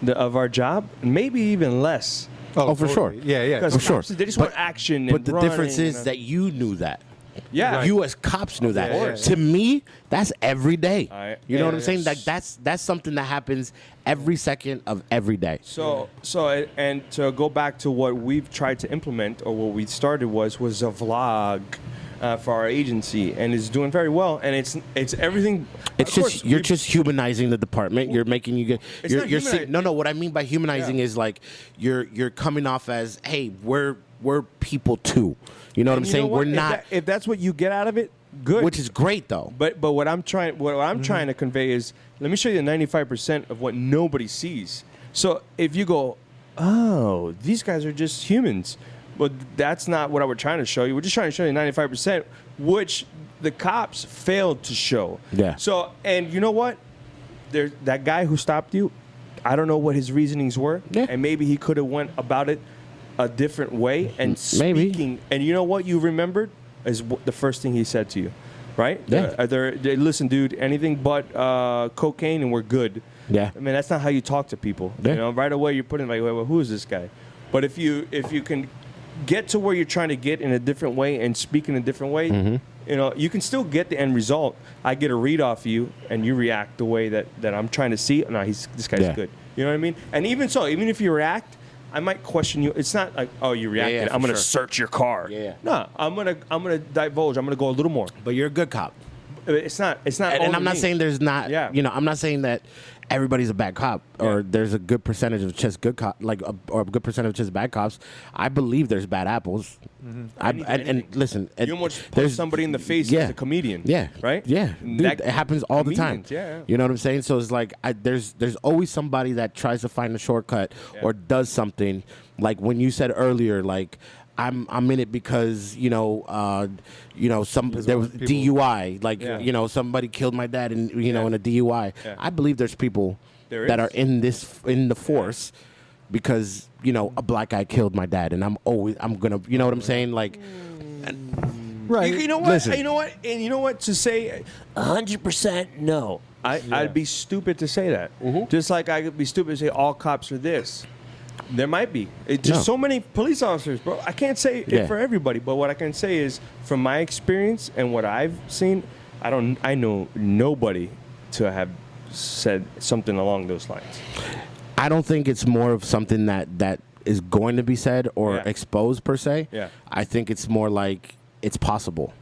of our job? Maybe even less. Oh, for sure. Yeah. For sure. They just want action. But the difference is that you knew that. Yeah, right. You as cops knew that. To me, that's every day. You know what I'm saying? Like that's something that happens every second of every day. So and to go back to what we've tried to implement, or what we started was a vlog for our agency, and it's doing very well. And it's everything. It's just you're just humanizing the department. You're making no. What I mean by humanizing is like you're coming off as, hey, we're people too. You know what I'm saying? We're not. If that's what you get out of it, good. Which is great though. But what I'm trying to convey is, let me show you the 95% of what nobody sees. So if you go, oh, these guys are just humans, but that's not what we're trying to show you. We're just trying to show you 95%, which the cops failed to show. Yeah. So, and you know what? There's that guy who stopped you. I don't know what his reasonings were, and maybe he could have went about it a different way and speaking. Maybe. And you know what you remembered is the first thing he said to you, right? Yeah. Listen, dude, anything but cocaine and we're good. Yeah. I mean, that's not how you talk to people. Yeah. Right away you're putting like, well, who is this guy? But if you can get to where you're trying to get in a different way and speak in a different way, you can still get the end result. I get a read off you and you react the way that I'm trying to see. No, this guy's good. You know what I mean? And even so, even if you react, I might question you. It's not like, oh, you reacted. I'm going to search your car. Yeah. No, I'm gonna divulge. I'm going to go a little more. But you're a good cop. It's not. And I'm not saying there's not. Yeah. I'm not saying that everybody's a bad cop or there's a good percentage of just good cop, or a good percentage of just bad cops. I believe there's bad apples. And listen, you almost put somebody in the face as a comedian. Yeah. Right. Yeah. Dude, it happens all the time. Yeah. You know what I'm saying? So it's like there's always somebody that tries to find a shortcut or does something. Like when you said earlier, like, I'm in it because there was DUI, like somebody killed my dad in in a DUI. Yeah. I believe there's people that are in the force because a black guy killed my dad, and I'm gonna what I'm saying, like. Right. You know what? Listen. You know what? And you know what? To say 100% no. I'd be stupid to say that. Just like I could be stupid to say all cops are this. There might be. There's so many police officers, bro. I can't say it for everybody, but what I can say is, from my experience and what I've seen, I know nobody to have said something along those lines. I don't think it's more of something that is going to be said or exposed per se. Yeah. I think it's more like it's possible.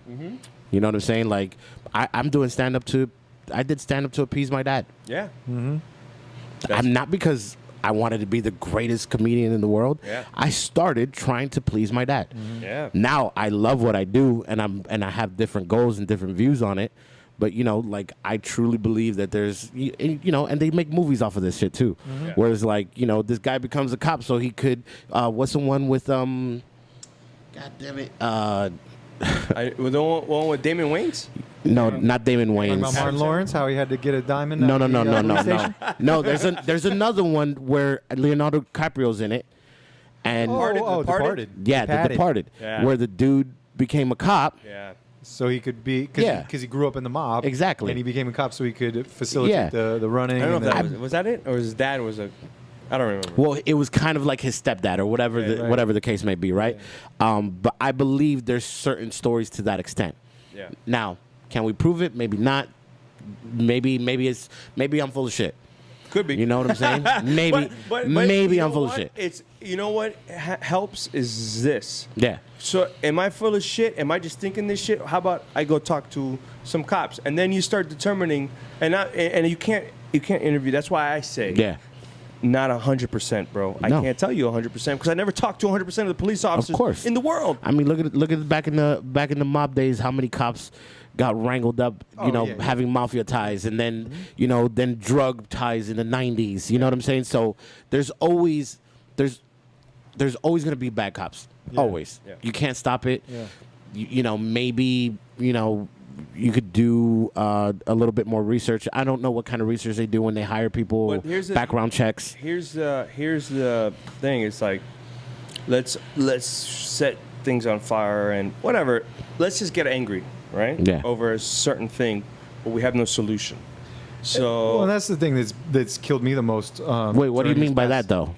You know what I'm saying? Like I'm doing stand up to appease my dad. Yeah. I'm not because I wanted to be the greatest comedian in the world. Yeah. I started trying to please my dad. Yeah. Now I love what I do, and I have different goals and different views on it. But like I truly believe that there's and they make movies off of this shit too. Yeah. Whereas like this guy becomes a cop so he could what's the one with God damn it The one with Damon Wayans? No, not Damon Talking Wayans. about Martin Lawrence, how he had to get a diamond. No, at no, the, no, no, no, police no. station? No, there's another one where Leonardo DiCaprio's in it, and Departed. yeah, The Departed, Yeah. where the dude became a cop. Yeah. So he could be, Yeah. because he grew up in the mob. Exactly. And he became a cop so he could facilitate the running. I don't know if and that was that it? Or his dad was a... I don't remember. Well, it was kind of like his stepdad or whatever, Right. whatever the case may be, right? But I believe there's certain stories to that extent. Yeah. Now, can we prove it? Maybe not. Maybe I'm full of shit. Could be. You know what I'm saying? Maybe But maybe you I'm know full what? of shit. It's what helps is this. Yeah. So am I full of shit? Am I just thinking this shit? How about I go talk to some cops, and then you start determining, and you can't interview. That's why I say not 100%, bro. I can't tell you 100% because I never talked to 100% of the police officers in the world. I mean, look at back in the mob days, how many cops got wrangled up, having mafia ties, and then then drug ties in the 90s. You know what I'm saying? So there's always going to be bad cops. Yeah. Always. Yeah. You can't stop it. Yeah. Maybe you could do a little bit more research. I don't know what kind of research they do when they hire people, background checks. Here's the thing. It's like let's set things on fire and whatever. Let's just get angry, right? Yeah. Over a certain thing, but we have no solution. So Well, and that's the thing that's killed me the most. Wait, what do you during mean this by past- that though?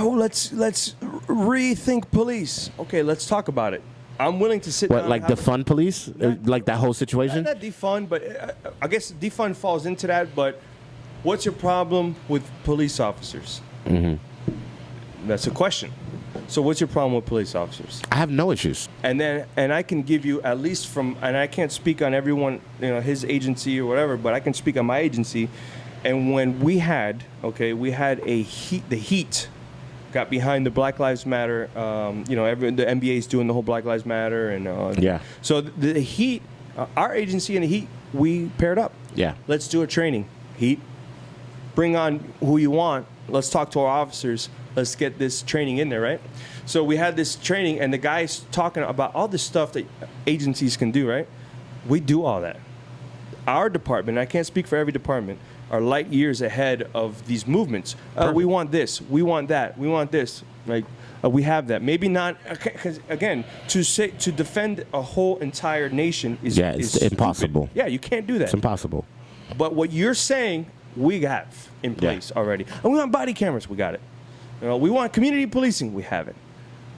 let's rethink police. Okay, let's talk about it. I'm willing to sit down. What, like and have defund police? Like that whole situation? Not defund, but I guess defund falls into that. But what's your problem with police officers? Mm-hmm. That's a question. So what's your problem with police officers? I have no issues. And I can give you at least and I can't speak on everyone, his agency or whatever, but I can speak on my agency. And when we had the heat got behind the Black Lives Matter, the NBA is doing the whole Black Lives Matter, and So the Heat, our agency and the Heat, we paired up. Yeah. Let's do a training. Heat, bring on who you want. Let's talk to our officers. Let's get this training in there, right? So we had this training, and the guy's talking about all the stuff that agencies can do, right? We do all that. Our department, I can't speak for every department, are light years ahead of these movements. We want this, we want that, we want this. Like we have that. Maybe not, because again, to defend a whole entire nation is it's impossible. Stupid. Yeah, you can't do that. It's impossible. But what you're saying, we have in place already. And we want body cameras, we got it. We want community policing, we have it.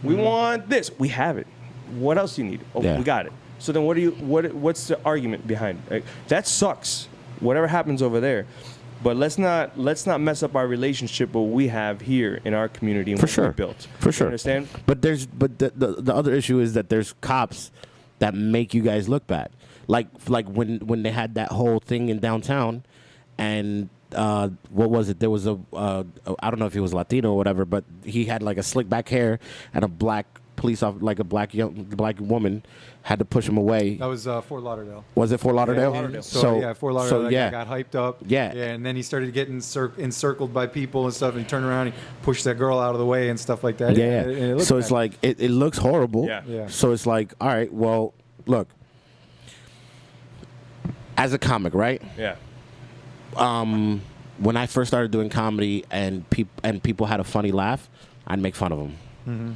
We want this, we have it. What else do you need? Oh, we got it. So then what's the argument behind it? Like, that sucks. Whatever happens over there. But let's not mess up our relationship what we have here in our community and what we built. For sure. You understand? But the other issue is that there's cops that make you guys look bad. Like when they had that whole thing in downtown, and what was it? There was I don't know if he was Latino or whatever, but he had like a slick back hair, and a black police officer, like a black woman, had to push him away. That was Fort Lauderdale. Was it Fort Lauderdale? Yeah, Fort Lauderdale. Fort Lauderdale. That guy got hyped up. Yeah. And then he started getting encircled by people and stuff, and he turned around and he pushed that girl out of the way and stuff like that. Yeah. It So it's like it looks horrible. Yeah. So it's like, all right, well, look, as a comic, right? Yeah. When I first started doing comedy and people had a funny laugh, I'd make fun of them. Mm-hmm.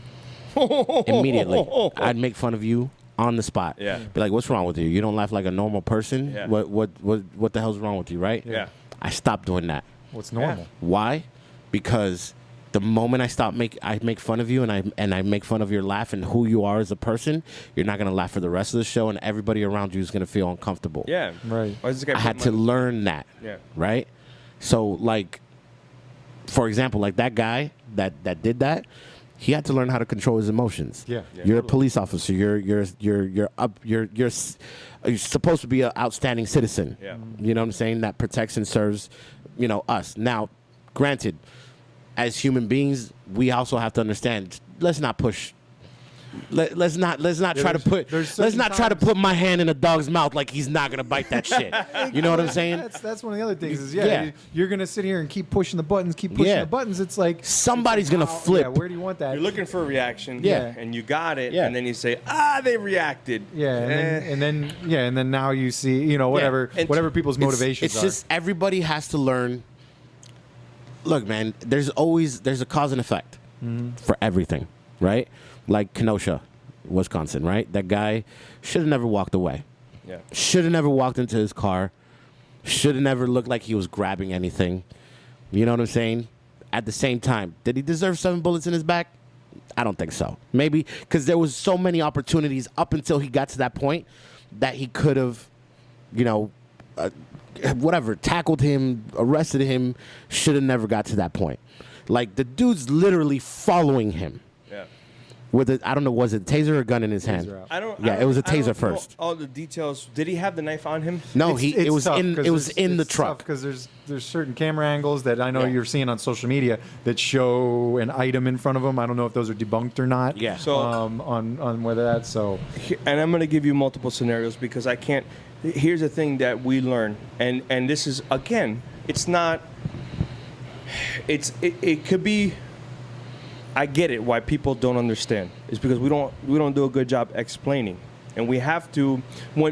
Immediately. I'd make fun of you on the spot. Yeah. Be like, what's wrong with you? You don't laugh like a normal person? Yeah. What the hell's wrong with you, right? Yeah. I stopped doing that. What's normal? Why? Because the moment I make fun of you and I make fun of your laugh and who you are as a person, you're not gonna laugh for the rest of the show, and everybody around you is gonna feel uncomfortable. Yeah. Right. I had to learn that. Yeah. Right? So like, for example, like that guy that did that, he had to learn how to control his emotions. Yeah. You're a police officer. You're supposed to be an outstanding citizen. Yeah. You know what I'm saying? That protects and serves, us. Now, granted, as human beings, we also have to understand, let's not push let's not try to put my hand in a dog's mouth like he's not gonna bite that shit. You know what I'm saying? That's one of the other things. Is you're gonna sit here and keep pushing the buttons, the buttons. It's like somebody's gonna flip. Yeah, where do you want that? You're looking for a reaction. Yeah. And you got it. Yeah. And then you say, they reacted. Yeah. And then now you see, whatever people's motivations it's just everybody has to learn. Look, man, there's a cause and effect for everything, right? Like Kenosha, Wisconsin, right? That guy should have never walked away. Yeah. Should have never walked into his car. Should have never looked like he was grabbing anything. You know what I'm saying? At the same time, did he deserve 7 bullets in his back? I don't think so. Maybe because there was so many opportunities up until he got to that point that he could have, tackled him, arrested him. Should have never got to that point. Like, the dude's literally following him. Yeah. With I don't know, was it a taser or a gun in his hand? It was a taser first. All the details. Did he have the knife on him? No, it was in the truck. Because there's certain camera angles that I know you're seeing on social media that show an item in front of him. I don't know if those are debunked or not. Yeah. So on whether that's so. And I'm going to give you multiple scenarios because I can't. Here's the thing that we learn, and this is again, it's not. It could be. I get it why people don't understand. It's because we don't do a good job explaining, and we have to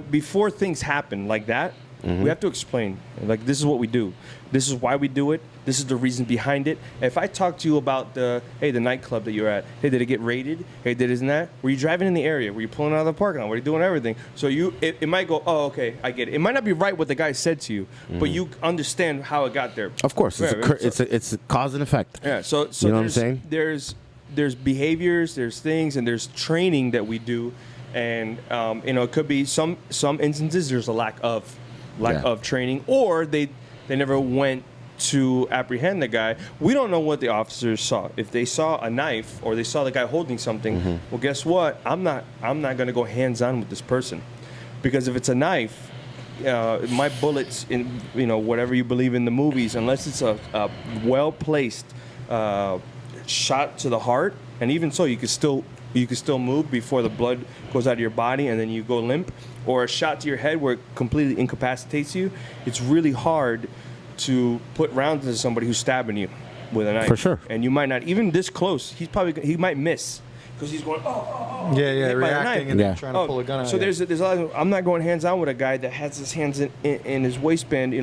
before things happen like that. We have to explain. Like, this is what we do. This is why we do it. This is the reason behind it. If I talk to you about the nightclub that you're at, hey, did it get raided? Hey, isn't that? Were you driving in the area? Were you pulling out of the parking lot? Were you doing everything? So it might go, oh, okay, I get it. It might not be right what the guy said to you, but you understand how it got there. Of course, it's a cause and effect. Yeah. So you know what I'm saying? There's behaviors, there's things, and there's training that we do, and it could be some instances there's a lack of training, or they never went to apprehend the guy. We don't know what the officers saw. If they saw a knife or they saw the guy holding something, well, guess what? I'm not going to go hands on with this person, because if it's a knife, my bullets in whatever you believe in the movies, unless it's a well placed shot to the heart, and even so, you could still move before the blood goes out of your body and then you go limp, or a shot to your head where it completely incapacitates you. It's really hard to put rounds into somebody who's stabbing you with a knife. For sure. And you might not, even this close, he might miss because he's going, reacting and then trying to pull a gun out. So there's a lot of, I'm not going hands on with a guy that has his hands in his waistband,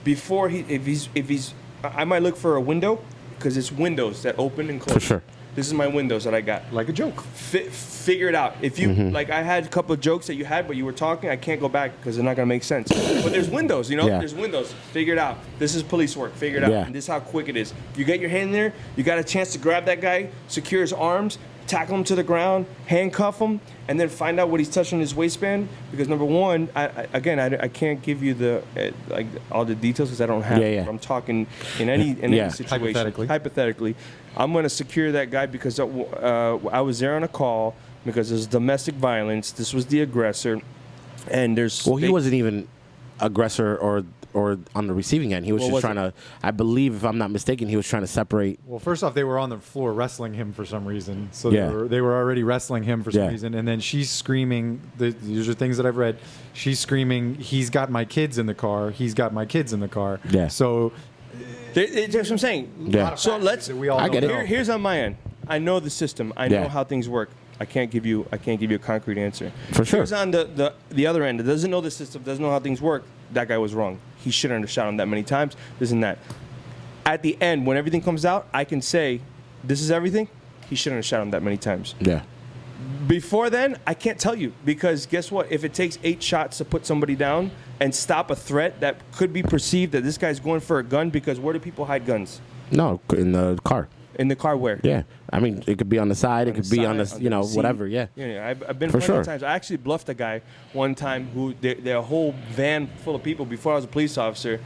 before if he's I might look for a window, because it's windows that open and close. For sure. This is my windows that I got. Like a joke. Figure it out. If you like, I had a couple of jokes that you had, but you were talking. I can't go back because they're not gonna make sense. But there's windows, There's windows. Figure it out. This is police work. Figure it out. And this is how quick it is. You get your hand in there. You got a chance to grab that guy, secure his arms, tackle him to the ground, handcuff him, and then find out what he's touching in his waistband. Because number one, I can't give you the all the details because I don't have. Yeah. I'm talking in any situation. Hypothetically, I'm going to secure that guy because I was there on a call because there's domestic violence. This was the aggressor, and he wasn't even aggressor or on the receiving end. He was just trying to, I believe, if I'm not mistaken, he was trying to separate. Well, first off, they were on the floor wrestling him for some reason. So they were already wrestling him for some reason. And then she's screaming, these are things that I've read, she's screaming, he's got my kids in the car. He's got my kids in the car. Yeah. So that's what I'm saying. Yeah. So I get it. Here's on my end. I know the system. I know how things work. I can't give you a concrete answer. For sure. Here's on the other end that doesn't know the system, doesn't know how things work. That guy was wrong. He shouldn't have shot him that many times. This and that. At the end, when everything comes out, I can say, this is everything. He shouldn't have shot him that many times. Yeah. Before then, I can't tell you, because guess what? If it takes 8 shots to put somebody down and stop a threat that could be perceived that this guy's going for a gun, because where do people hide guns? No, in the car. In the car where? Yeah. I mean, it could be on the side. It could be on the, whatever. Yeah. Yeah. I've been for plenty sure. of times. I actually bluffed a guy one time who, their whole van full of people, before I was a police officer,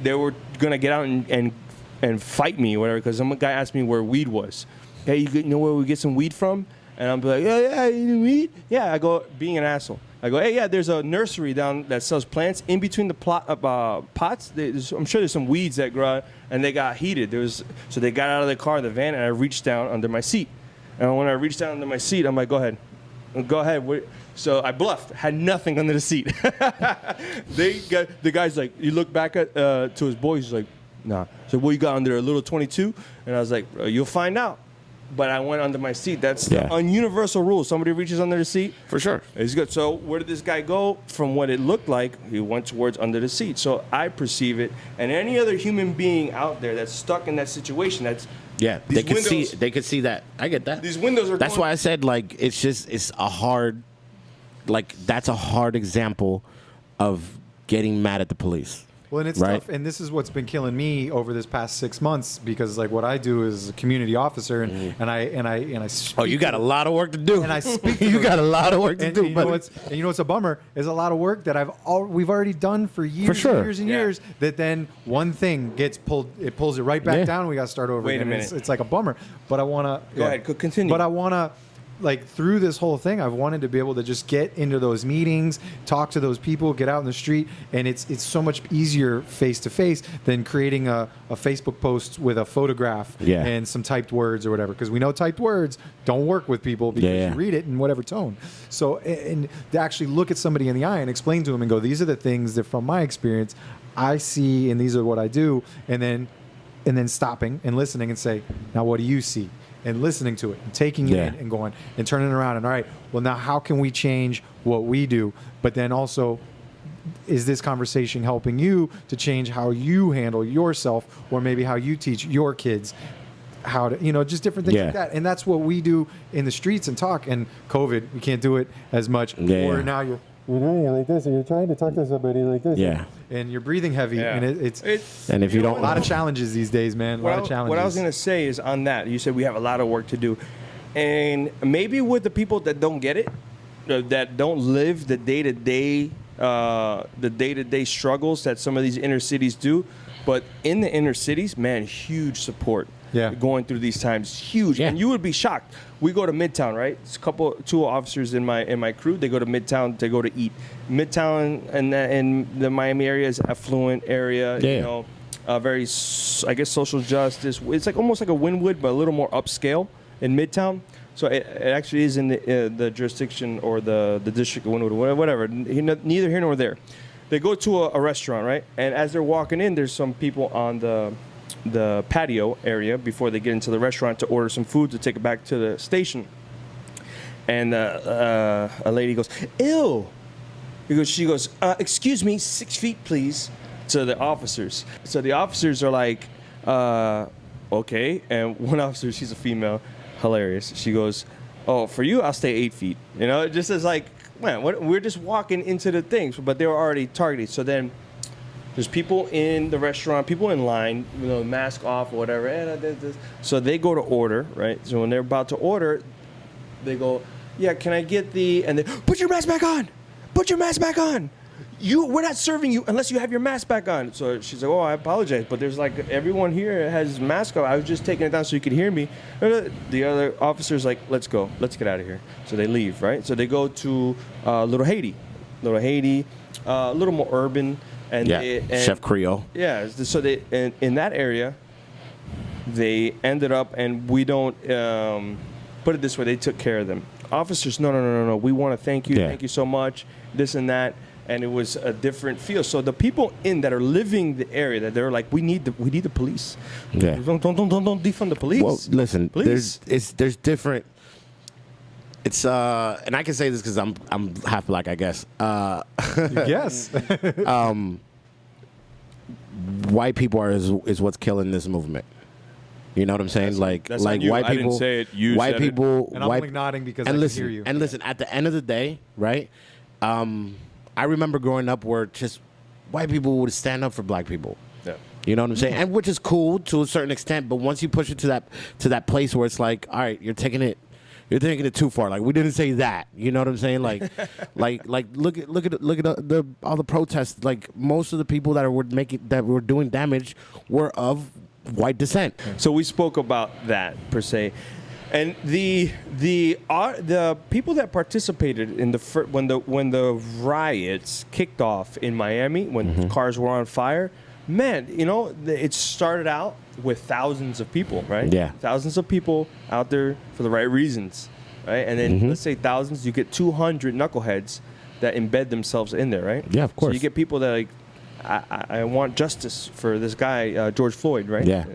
they were going to get out and fight me or whatever, because some guy asked me where weed was. Hey, you know where we get some weed from? And I'm like, yeah, you need weed? Yeah, I go, being an asshole. I go, hey, yeah, there's a nursery down that sells plants. In between the pots, I'm sure there's some weeds that grow out, and they got heated. So they got out of the car, the van, and I reached down under my seat. And when I reached down into my seat, I'm like, go ahead. So I bluffed, had nothing under the seat. The guy's like, you look back at to his boys, he's like, nah. So what you got under, a little 22? And I was like, you'll find out. But I went under my seat. That's the universal rule. Somebody reaches under the seat. For sure. It's good. So where did this guy go? From what it looked like, he went towards under the seat. So I perceive it. And any other human being out there that's stuck in that situation, they could see that. I get that. These windows are That's why I said, like, it's a hard, like, that's a hard example of getting mad at the police. Well, and it's tough, and this is what's been killing me over this past 6 months, because like what I do is a community officer, and I speak. Oh, you got a lot of work to do. And I speak. You got a lot of work to do. You know what's a bummer is a lot of work that we've already done for years, and years and years. That then one thing gets pulled, it pulls it right back down. We got to start over. Wait again. a minute. It's like a bummer, but I want to go ahead. Continue. But I want to. Like through this whole thing, I've wanted to be able to just get into those meetings, talk to those people, get out in the street, and it's so much easier face to face than creating a Facebook post with a photograph and some typed words or whatever. Because we know typed words don't work with people because you read it in whatever tone. So and to actually look at somebody in the eye and explain to them and go, these are the things that from my experience I see, and these are what I do, and then stopping and listening and say, now what do you see? And listening to it and taking it in and going and turning it around and all right, well now how can we change what we do? But then also, is this conversation helping you to change how you handle yourself, or maybe how you teach your kids how to, just different things like that. And that's what we do in the streets and talk. And COVID, we can't do it as much. Or now you're like this, and you're trying to talk to somebody like this. And you're breathing heavy, and it's and if you don't, a lot of challenges these days, man. A lot of challenges. What I was gonna say is on that. You said we have a lot of work to do, and maybe with the people that don't get it, that don't live the day to day struggles that some of these inner cities do, but in the inner cities, man, huge support. Going through these times, huge, and you would be shocked. We go to Midtown, right? It's two officers in my crew. They go to Midtown. They go to eat. Midtown and the Miami area is affluent area. Very, I guess, social justice. It's like almost like a Wynwood, but a little more upscale in Midtown. So it actually is in the jurisdiction or the district of Wynwood, whatever. Neither here nor there. They go to a restaurant, right? And as they're walking in, there's some people on the patio area before they get into the restaurant to order some food to take it back to the station. And a lady goes, ew. She goes, excuse me, 6 feet, please, to the officers. So the officers are like, okay. And one officer, she's a female, hilarious. She goes, oh, for you, I'll stay 8 feet. Just as like, man, we're just walking into the things, but they were already targeted. So then there's people in the restaurant, people in line, mask off or whatever. So they go to order, right? So when they're about to order, they go, yeah, can I get and they, put your mask back on. Put your mask back on. We're not serving you unless you have your mask back on. So she's like, oh, I apologize, but there's like everyone here has mask on. I was just taking it down so you could hear me. The other officer's like, let's go. Let's get out of here. So they leave, right? So they go to Little Haiti, a little more urban. And Chef Creole. Yeah, so they in that area, they ended up, and we don't put it this way, they took care of them. Officers, no, we want to thank you, thank you so much, this and that, and it was a different feel. So the people that are living the area, that they're like, we need the police. Yeah. Don't defund the police. Well, listen, police. there's different. It's and I can say this because I'm half black, I guess. Yes. White people is what's killing this movement. You know what I'm saying? That's like you. white people. I didn't say it. You white said people. And I'm only nodding because I can hear you. And listen, at the end of the day, right? I remember growing up where just white people would stand up for black people. Yeah. You know what I'm saying? And which is cool to a certain extent, but once you push it to that place where it's like, all right, you're taking it too far. Like, we didn't say that. You know what I'm saying? Like, look at all the protests. Like, most of the people that were doing damage were of white descent. So we spoke about that per se, and the people that participated in when the riots kicked off in Miami, when cars were on fire. man, it started out with thousands of people, right? Yeah. Thousands of people out there for the right reasons, right? And then let's say thousands, you get 200 knuckleheads that embed themselves in there, right? Yeah, of course. So you get people that like, I want justice for this guy, George Floyd, right? Yeah.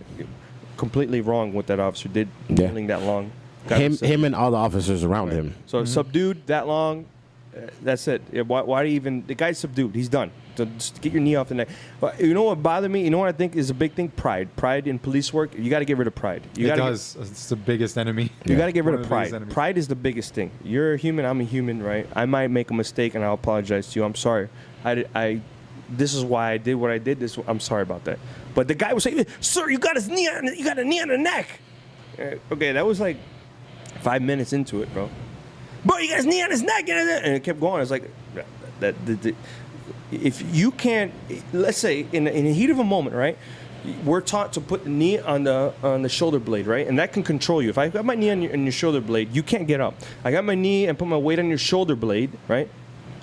Completely wrong what that officer did, kneeling that long. Him and all the officers around him. So subdued that long, that's it. Why do you even? The guy's subdued. He's done. So just get your knee off the neck. But you know what bothered me? You know what I think is a big thing? Pride in police work. You got to get rid of pride. It's the biggest enemy. You got to get rid of pride. Pride is the biggest thing. You're a human. I'm a human, right? I might make a mistake, and I'll apologize to you. I'm sorry. This is why I did what I did. I'm sorry about that. But the guy was saying, "Sir, you got a knee on the neck." Okay, that was like 5 minutes into it, bro. Bro, you got his knee on his neck, and it kept going. It's like if you can't, let's say in the heat of a moment, right? We're taught to put the knee on the shoulder blade, right? And that can control you. If I got my knee on your shoulder blade, you can't get up. I got my knee and put my weight on your shoulder blade, right?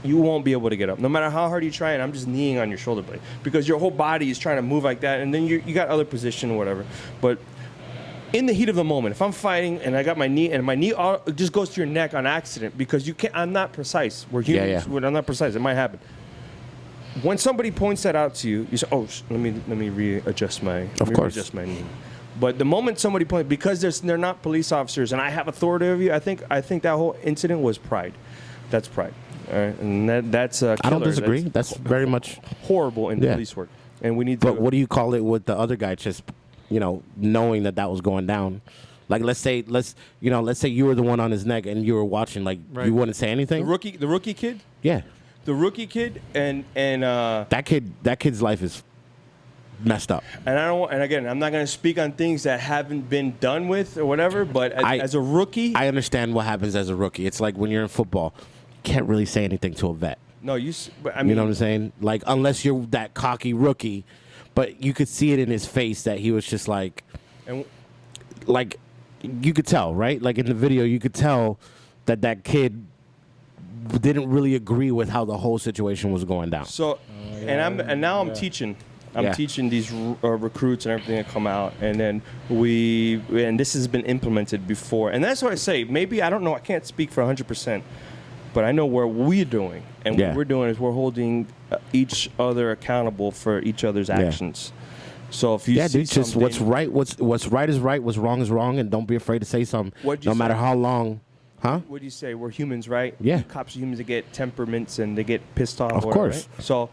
You won't be able to get up. No matter how hard you try, and I'm just kneeing on your shoulder blade because your whole body is trying to move like that, and then you got other position or whatever. But in the heat of the moment, if I'm fighting and I got my knee just goes to your neck on accident because you can't. I'm not precise. We're humans. Yeah. I'm not precise. It might happen. When somebody points that out to you, you say, "Oh, let me readjust my knee." But the moment somebody points, because they're not police officers and I have authority over you, I think that whole incident was pride. That's pride. All right, and that's I don't disagree. That's very much horrible in police work, and we need to. But what do you call it with the other guy just, knowing that was going down? Like let's say you were the one on his neck and you were watching, like you wouldn't say anything. The rookie kid. Yeah. The rookie kid and that kid's life is messed up. And again, I'm not going to speak on things that haven't been done with or whatever. But as a rookie, I understand what happens as a rookie. It's like when you're in football. Can't really say anything to a vet. No, you know what I'm saying? Like, unless you're that cocky rookie, but you could see it in his face that he was just like, like you could tell, right? Like in the video, you could tell that kid didn't really agree with how the whole situation was going down. So, now I'm teaching. I'm teaching these recruits and everything that come out, and then and this has been implemented before, and that's what I say. Maybe I don't know. I can't speak for 100%. But I know what we're doing, and what we're doing is we're holding each other accountable for each other's actions. So if you see dude, just what's right is right, what's wrong is wrong, and don't be afraid to say something. No matter how long, huh? What do you say? We're humans, right? Yeah. Cops are humans that get temperaments and they get pissed off. Of course. Right? So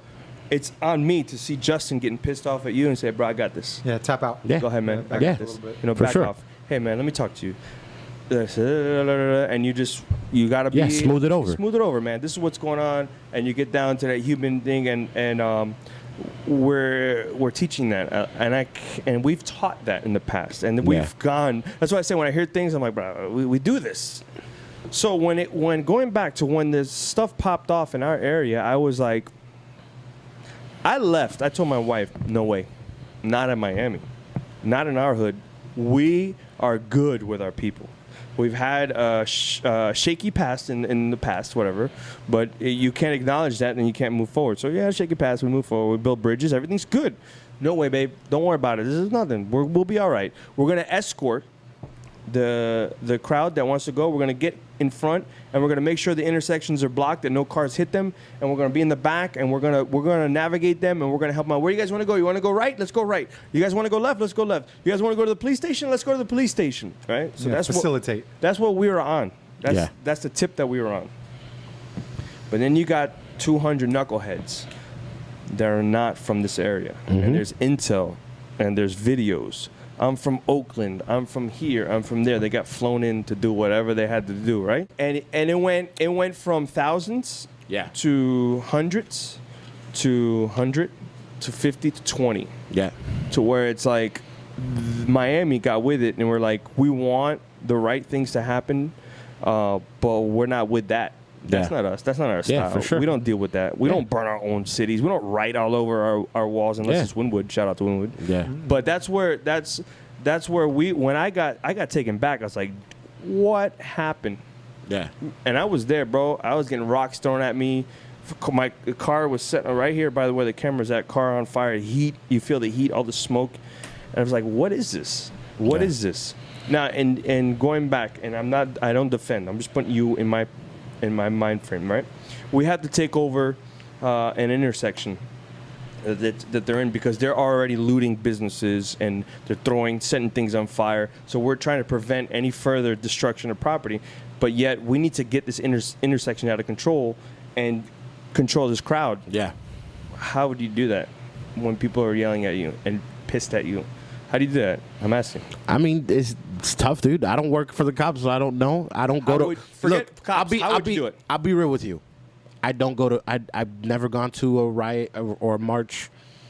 it's on me to see Justin getting pissed off at you and say, "Bro, I got this." Yeah, tap out. Yeah. Go ahead, man. I got this. Back off. Hey, man, let me talk to you. And you gotta be smooth it over, man. This is what's going on, and you get down to that human thing, and we're teaching that, and we've taught that in the past, and we've gone. That's why I say when I hear things, I'm like, bro, we do this. So when going back to when this stuff popped off in our area, I was like, I left. I told my wife, no way, not in Miami, not in our hood. We are good with our people. We've had a shaky past in the past, whatever, but you can't acknowledge that and you can't move forward. So, shaky past, we move forward, we build bridges, everything's good. No way, babe, don't worry about it. This is nothing. We'll be all right. We're going to escort the crowd that wants to go. We're going to get in front, and we're going to make sure the intersections are blocked, that no cars hit them, and we're going to be in the back, and we're going to navigate them, and we're going to help them out. Where do you guys want to go? You want to go right? Let's go right. You guys want to go left? Let's go left. You guys want to go to the police station? Let's go to the police station. Right? So that's facilitate. That's what we were on. That's the tip that we were on. But then you got 200 knuckleheads that are not from this area, and there's intel, and there's videos. I'm from Oakland. I'm from here. I'm from there. They got flown in to do whatever they had to do, right? And it went from thousands to hundreds to 100 to 50 to 20. Yeah. To where it's like Miami got with it, and we're like, we want the right things to happen, but we're not with that. That's not us. That's not our style. Yeah, for sure. We don't deal with that. We don't burn our own cities. We don't write all over our walls unless it's Wynwood. Shout out to Wynwood. Yeah. But that's where when I got taken back, I was like, what happened? Yeah. And I was there, bro. I was getting rocks thrown at me. My car was set right here by the way the camera's at. Car on fire. Heat. You feel the heat, all the smoke. And I was like, what is this? What is this? Now, and going back, and I don't defend. I'm just putting you in my mind frame, right? We had to take over an intersection that they're in because they're already looting businesses and they're setting things on fire. So we're trying to prevent any further destruction of property. But yet we need to get this intersection out of control and control this crowd. Yeah. How would you do that when people are yelling at you and pissed at you? How do you do that? I'm asking. I mean, it's tough, dude. I don't work for the cops, so I don't know. I don't go to. Forget cops. How would you do it? I'll be real with you. I don't go to. I've never gone to a riot or a march.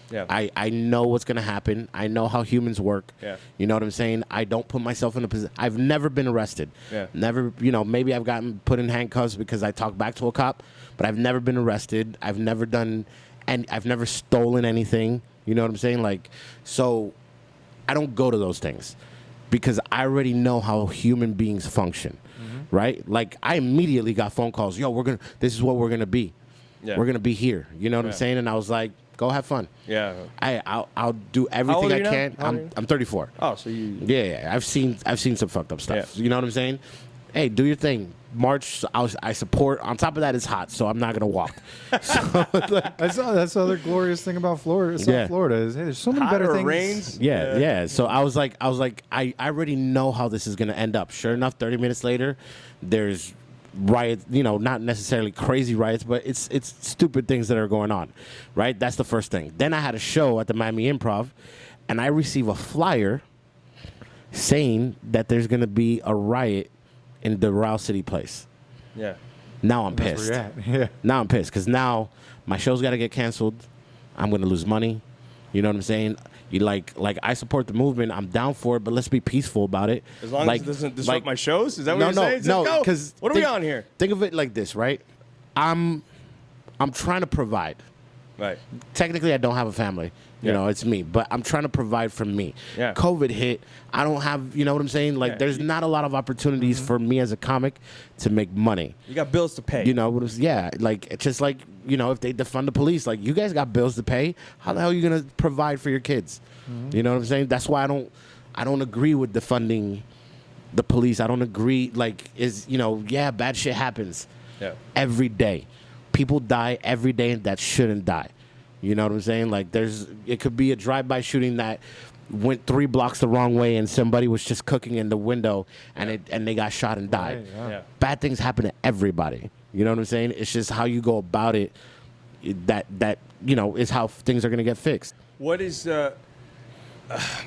Yeah. I know what's gonna happen. I know how humans work. Yeah. You know what I'm saying? I don't put myself in a position. I've never been arrested. Yeah. Never. You know, maybe I've gotten put in handcuffs because I talked back to a cop, but I've never been arrested. I've never done, and I've never stolen anything. You know what I'm saying? Like, so. I don't go to those things because I already know how human beings function, right? Like I immediately got phone calls. Yo, this is what we're gonna be. Yeah. We're gonna be here. You know what I'm saying? And I was like, go have fun. Yeah. I'll do everything I can. I'm 34. Oh, so you? Yeah. I've seen some fucked up stuff. Yeah. You know what I'm saying? Hey, do your thing. March, I support. On top of that, it's hot, so I'm not gonna walk. So, that's the other glorious thing about Florida. South Florida is hey, there's so many better things. Rains. Yeah. So I was like, I already know how this is gonna end up. Sure enough, 30 minutes later, there's riots. You know, not necessarily crazy riots, but it's stupid things that are going on. Right. That's the first thing. Then I had a show at the Miami Improv, and I receive a flyer saying that there's gonna be a riot in the Row City place. Yeah. Now I'm pissed. Yeah. Now I'm pissed because now my show's got to get canceled. I'm going to lose money. You know what I'm saying? You like I support the movement. I'm down for it, but let's be peaceful about it. As long as it doesn't disrupt my shows? Is that what you're saying? No, because what are we on here? Think of it like this, right? I'm trying to provide. Right. Technically, I don't have a family. You know, it's me. But I'm trying to provide for me. Yeah. COVID hit. I don't have, you know what I'm saying? Like, there's not a lot of opportunities for me as a comic to make money. You got bills to pay. You know, like, it's just like, you know, if they defund the police, like, you guys got bills to pay. How the hell are you going to provide for your kids? You know what I'm saying? That's why I don't agree with defunding the police. I don't agree, bad shit happens every day. People die every day that shouldn't die. You know what I'm saying? Like, it could be a drive-by shooting that went 3 blocks the wrong way and somebody was just cooking in the window and they got shot and died. Right, yeah. Bad things happen to everybody. You know what I'm saying? It's just how you go about it that you know, is how things are going to get fixed. What is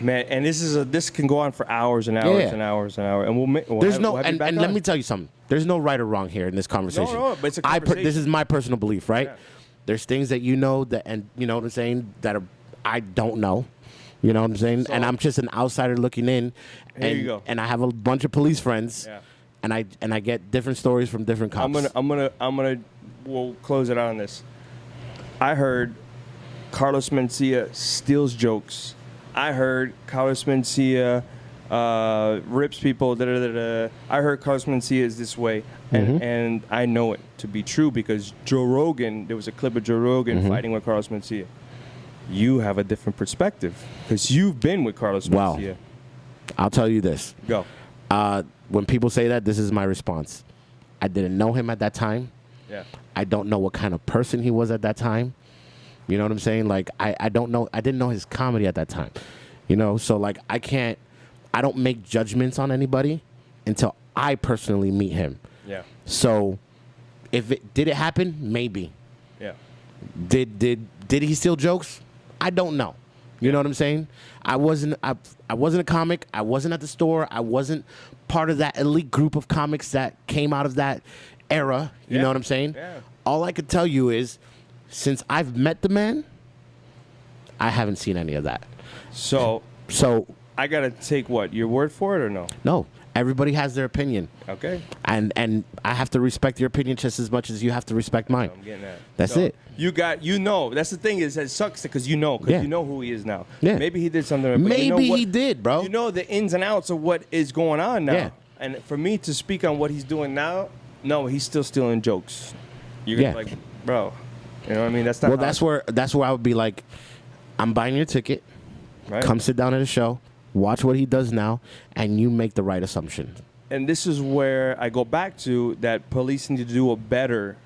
man, and this can go on for hours and hours and hours and hours, and let me tell you something. There's no right or wrong here in this conversation. No, but it's a conversation. This is my personal belief, right? Yeah. There's things that you know and you know what I'm saying I don't know. You know what I'm saying? So, and I'm just an outsider looking in. Here you go. And I have a bunch of police friends. Yeah. And I get different stories from different cops. We'll close it out on this. I heard Carlos Mencia steals jokes. I heard Carlos Mencia rips people. I heard Carlos Mencia is this way, and I know it to be true because Joe Rogan. There was a clip of Joe Rogan fighting with Carlos Mencia. You have a different perspective because you've been with Carlos Mencia. Wow. I'll tell you this. Go. When people say that, this is my response. I didn't know him at that time. Yeah. I don't know what kind of person he was at that time. You know what I'm saying? Like, I don't know. I didn't know his comedy at that time. You know, so like I don't make judgments on anybody until I personally meet him. Yeah. So did it happen? Maybe. Yeah. Did he steal jokes? I don't know. You know what I'm saying? I wasn't a comic. I wasn't at the store. I wasn't part of that elite group of comics that came out of that era. You know what I'm saying? Yeah. All I could tell you is, since I've met the man, I haven't seen any of that. So I gotta take what, your word for it or no? No. Everybody has their opinion. Okay. And I have to respect your opinion just as much as you have to respect mine. I'm getting that. That's it. That's the thing is, it sucks because you know who he is now. Yeah. Maybe he did something. But Maybe he did, bro. You know the ins and outs of what is going on now. Yeah. And for me to speak on what he's doing now, no, he's still stealing jokes. You're Yeah. like, bro. You know what I mean? That's not. Well, that's where I would be like, I'm buying your ticket. Right. Come sit down at the show, watch what he does now, and you make the right assumption. And this is where I go back to that police need to do a better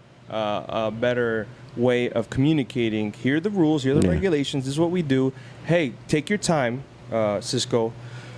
way of communicating. Here are the rules. Here are the regulations. This is what we do. Hey, take your time, Cisco.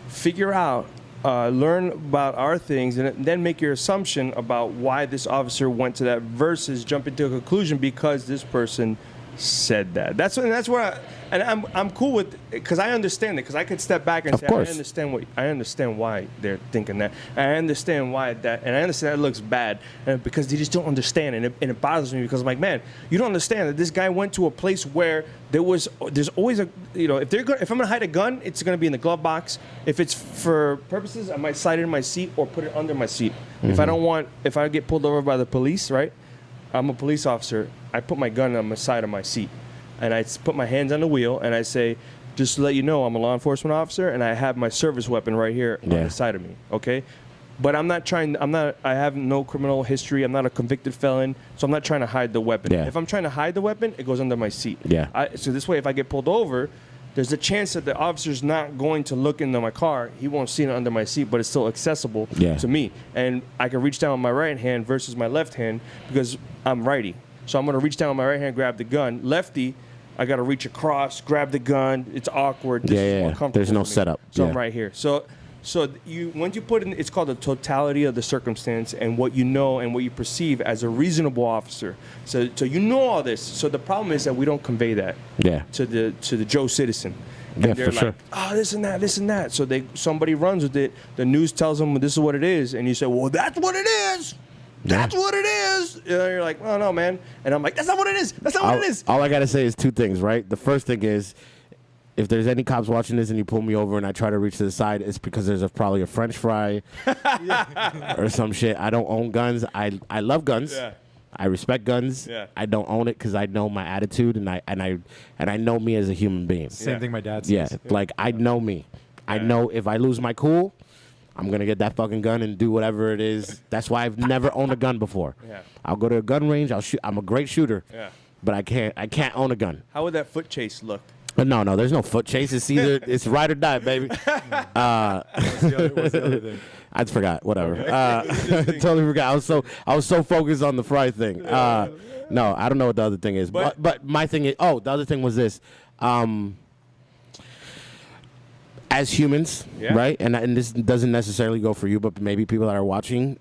Figure out, learn about our things, and then make your assumption about why this officer went to that versus jump into a conclusion because this person said that. That's where I'm cool with, because I understand it, because I could step back and say I understand why they're thinking that. I understand why that, and I understand that looks bad, because they just don't understand, and it bothers me because I'm like, man, you don't understand that this guy went to a place where there's always a, if I'm gonna hide a gun, it's gonna be in the glove box. If it's for purposes, I might slide it in my seat or put it under my seat. Mm-hmm. If I get pulled over by the police, right? I'm a police officer. I put my gun on the side of my seat, and I put my hands on the wheel, and I say, just to let you know, I'm a law enforcement officer, and I have my service weapon right here on the side of me, okay? But I have no criminal history. I'm not a convicted felon, so I'm not trying to hide the weapon. Yeah. If I'm trying to hide the weapon, it goes under my seat. Yeah. So this way, if I get pulled over, there's a chance that the officer's not going to look into my car. He won't see it under my seat, but it's still accessible to me. And I can reach down with my right hand versus my left hand because I'm righty. So I'm going to reach down with my right hand, grab the gun. Lefty, I got to reach across, grab the gun. It's awkward. This is more comfortable. There's no setup. So I'm right here. So once you put in, it's called the totality of the circumstance and what you know and what you perceive as a reasonable officer. So you know all this. So the problem is that we don't convey that to the Joe citizen. And they're like, oh, this and that. So somebody runs with it. The news tells them this is what it is, and you say, well, that's what it is. That's what it is. And you're like, oh no, man. And I'm like, that's not what it is. That's not what it is. All I gotta say is two things, right? The first thing is, if there's any cops watching this and you pull me over and I try to reach to the side, it's because there's probably a French fry or some shit. I don't own guns. I love guns. Yeah. I respect guns. Yeah. I don't own it because I know my attitude and I know me as a human being. Same thing my dad says. Yeah, like I know me. I know if I lose my cool, I'm gonna get that fucking gun and do whatever it is. That's why I've never owned a gun before. Yeah. I'll go to a gun range. I'll shoot. I'm a great shooter. Yeah. But I can't own a gun. How would that foot chase look? No, there's no foot chase. It's either it's ride or die, baby. What's the other thing? I forgot. Whatever. Totally forgot. I was so focused on the fry thing. No, I don't know what the other thing is. But my thing is, the other thing was this. As humans, right? And this doesn't necessarily go for you, but maybe people that are watching,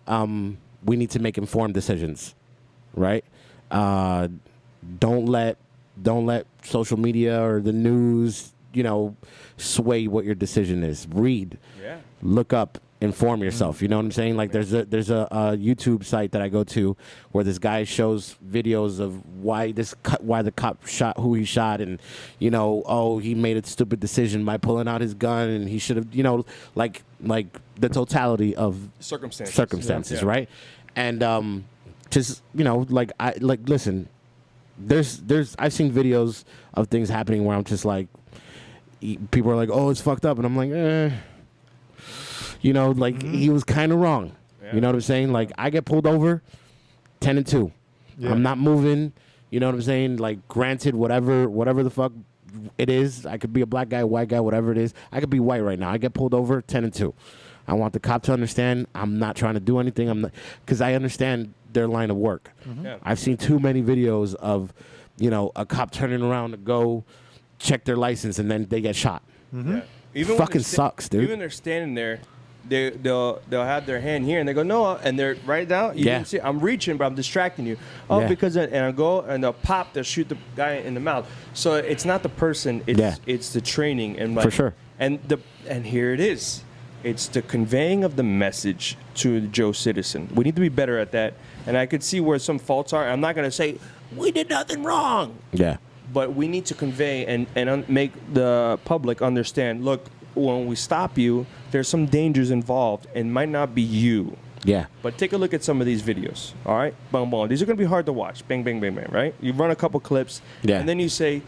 we need to make informed decisions, right? Don't let social media or the news, sway what your decision is. Read, look up, inform yourself. You know what I'm saying? Like there's a YouTube site that I go to where this guy shows videos of why the cop shot who he shot, and he made a stupid decision by pulling out his gun, and he should have, like the totality of circumstances, right? And just listen. There's I've seen videos of things happening where I'm just like, people are like, oh, it's fucked up, and I'm like, he was kind of wrong. Yeah. You know what I'm saying? Like, I get pulled over, 10-2. Yeah. I'm not moving. You know what I'm saying? Like, granted, whatever the fuck it is, I could be a black guy, white guy, whatever it is. I could be white right now. I get pulled over, 10-2. I want the cop to understand I'm not trying to do anything. Because I understand their line of work. Mm-hmm. Yeah. I've seen too many videos of, a cop turning around to go check their license and then they get shot. Mm-hmm. Yeah. Even fucking sucks, dude. Even they're standing there, they'll have their hand here and they go, no, and they're right now. You didn't see it. I'm reaching, but I'm distracting you. Because and I go and they'll shoot the guy in the mouth. So it's not the person. It's the training and for sure. And here it is. It's the conveying of the message to the Joe citizen. We need to be better at that. And I could see where some faults are. I'm not going to say, we did nothing wrong. Yeah. But we need to convey and make the public understand, look, when we stop you, there's some dangers involved and might not be you. Yeah. But take a look at some of these videos, all right? Boom, boom. These are going to be hard to watch. Bang, bang, bang, bang, right? You run a couple clips, and then you say,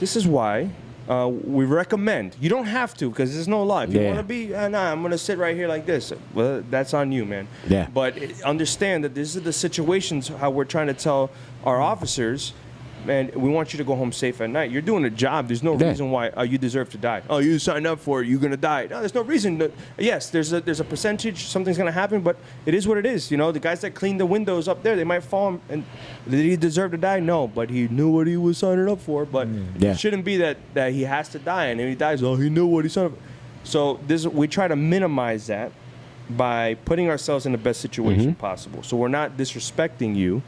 this is why we recommend. You don't have to because there's no law. If you want to be, nah, I'm going to sit right here like this. Well, that's on you, man. Yeah. But understand that these are the situations how we're trying to tell our officers, man, we want you to go home safe at night. You're doing a job. There's no reason why you deserve to die. Oh, you signed up for it. You're going to die. No, there's no reason. Yes, there's a percentage. Something's going to happen, but it is what it is. You know, the guys that clean the windows up there, they might fall. And did he deserve to die? No, but he knew what he was signing up for. But it shouldn't be that he has to die. And if he dies, he knew what he signed up for. So we try to minimize that by putting ourselves in the best situation possible. So we're not disrespecting you.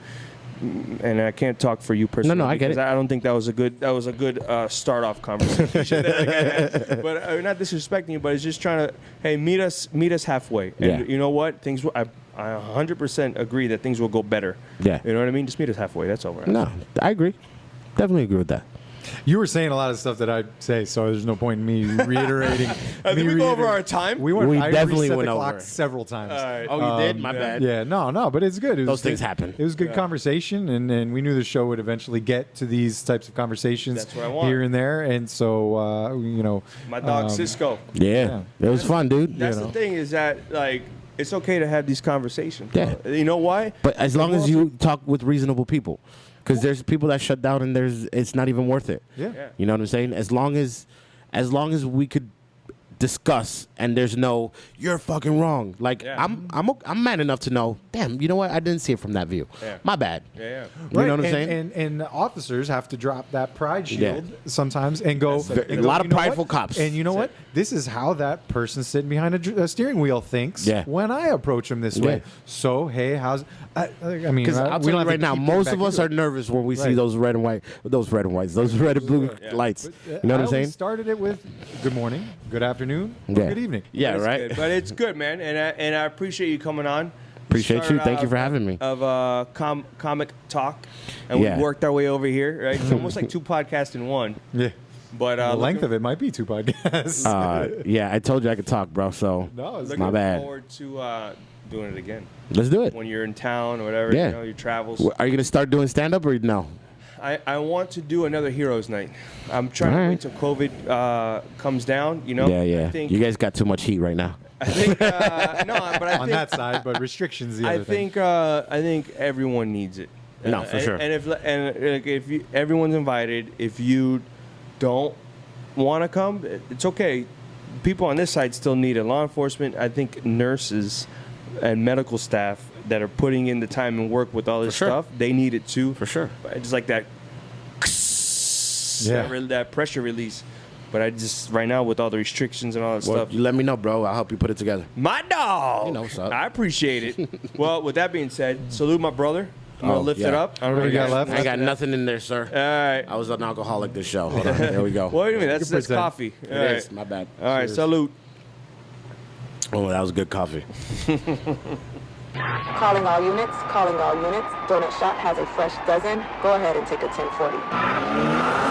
And I can't talk for you personally. No, I get it. I don't think that was a good start off conversation. But I'm not disrespecting you, but it's just trying to, hey, meet us halfway. And you know what? I 100% agree that things will go better. Yeah. You know what I mean? Just meet us halfway. That's all. No, I agree. Definitely agree with that. You were saying a lot of stuff that I'd say, so there's no point in me reiterating. Did we go over our time? We definitely went over clock several times. All right. Oh, you did? My bad. Yeah, no, but it's good. Those things happen. It was good conversation, and we knew the show would eventually get to these types of conversations That's what I want. here and there, and so My dog Cisco. Yeah. It was fun, dude. That's the thing is that like it's okay to have these conversations. Yeah. You know why? But as long as you talk with reasonable people. Because there's people that shut down and it's not even worth it. Yeah. You know what I'm saying? As long as we could discuss and there's no you're fucking wrong. Like I'm man enough to know, damn, you know what? I didn't see it from that view. Yeah. My bad. Yeah. You know what I'm saying? And officers have to drop that pride shield sometimes and go. A lot of prideful cops. And you know what? This is how that person sitting behind a steering wheel thinks when I approach him this way. So hey, I mean, because I'll tell you right now, most of us are nervous when we see those red and blue lights. You know what I'm saying? Started it with good morning, good afternoon, good evening. Yeah, right. Good. But it's good, man, and I appreciate you coming on. Appreciate you. Thank you for having me. Of comic talk, and we worked our way over here. Right, it's almost like two podcasts in one. Yeah. But the length of it might be 2 podcasts. Yeah, I told you I could talk, bro. So my bad. Looking forward to doing it again. Let's do it. When you're in town or whatever, your travels. Are you going to start doing stand-up or no? I want to do another Heroes Night. I'm trying to wait till COVID comes down, you know? Yeah. I think, you guys got too much heat right now. I think, but I think... On that side, but restrictions the other thing. I think everyone needs it. No, for sure. And if everyone's invited, if you don't want to come, it's okay. People on this side still need it. Law enforcement, I think nurses and medical staff that are putting in the time and work with all this stuff, they need it too. For sure. It's like that, that pressure release. But I just, right now, with all the restrictions and all that stuff. You let me know, bro. I'll help you put it together. My dog! You know what's up. I appreciate it. Well, with that being said, salute my brother. I'm going to lift it up. I don't know what you got left. I ain't got nothing in there, sir. All right. I was an alcoholic this show. Hold on. There we go. Wait a minute. That's coffee. It is. My bad. All right. Salute. Oh, that was good coffee. Calling all units. Calling all units. Donut shop has a fresh dozen. Go ahead and take a 1040.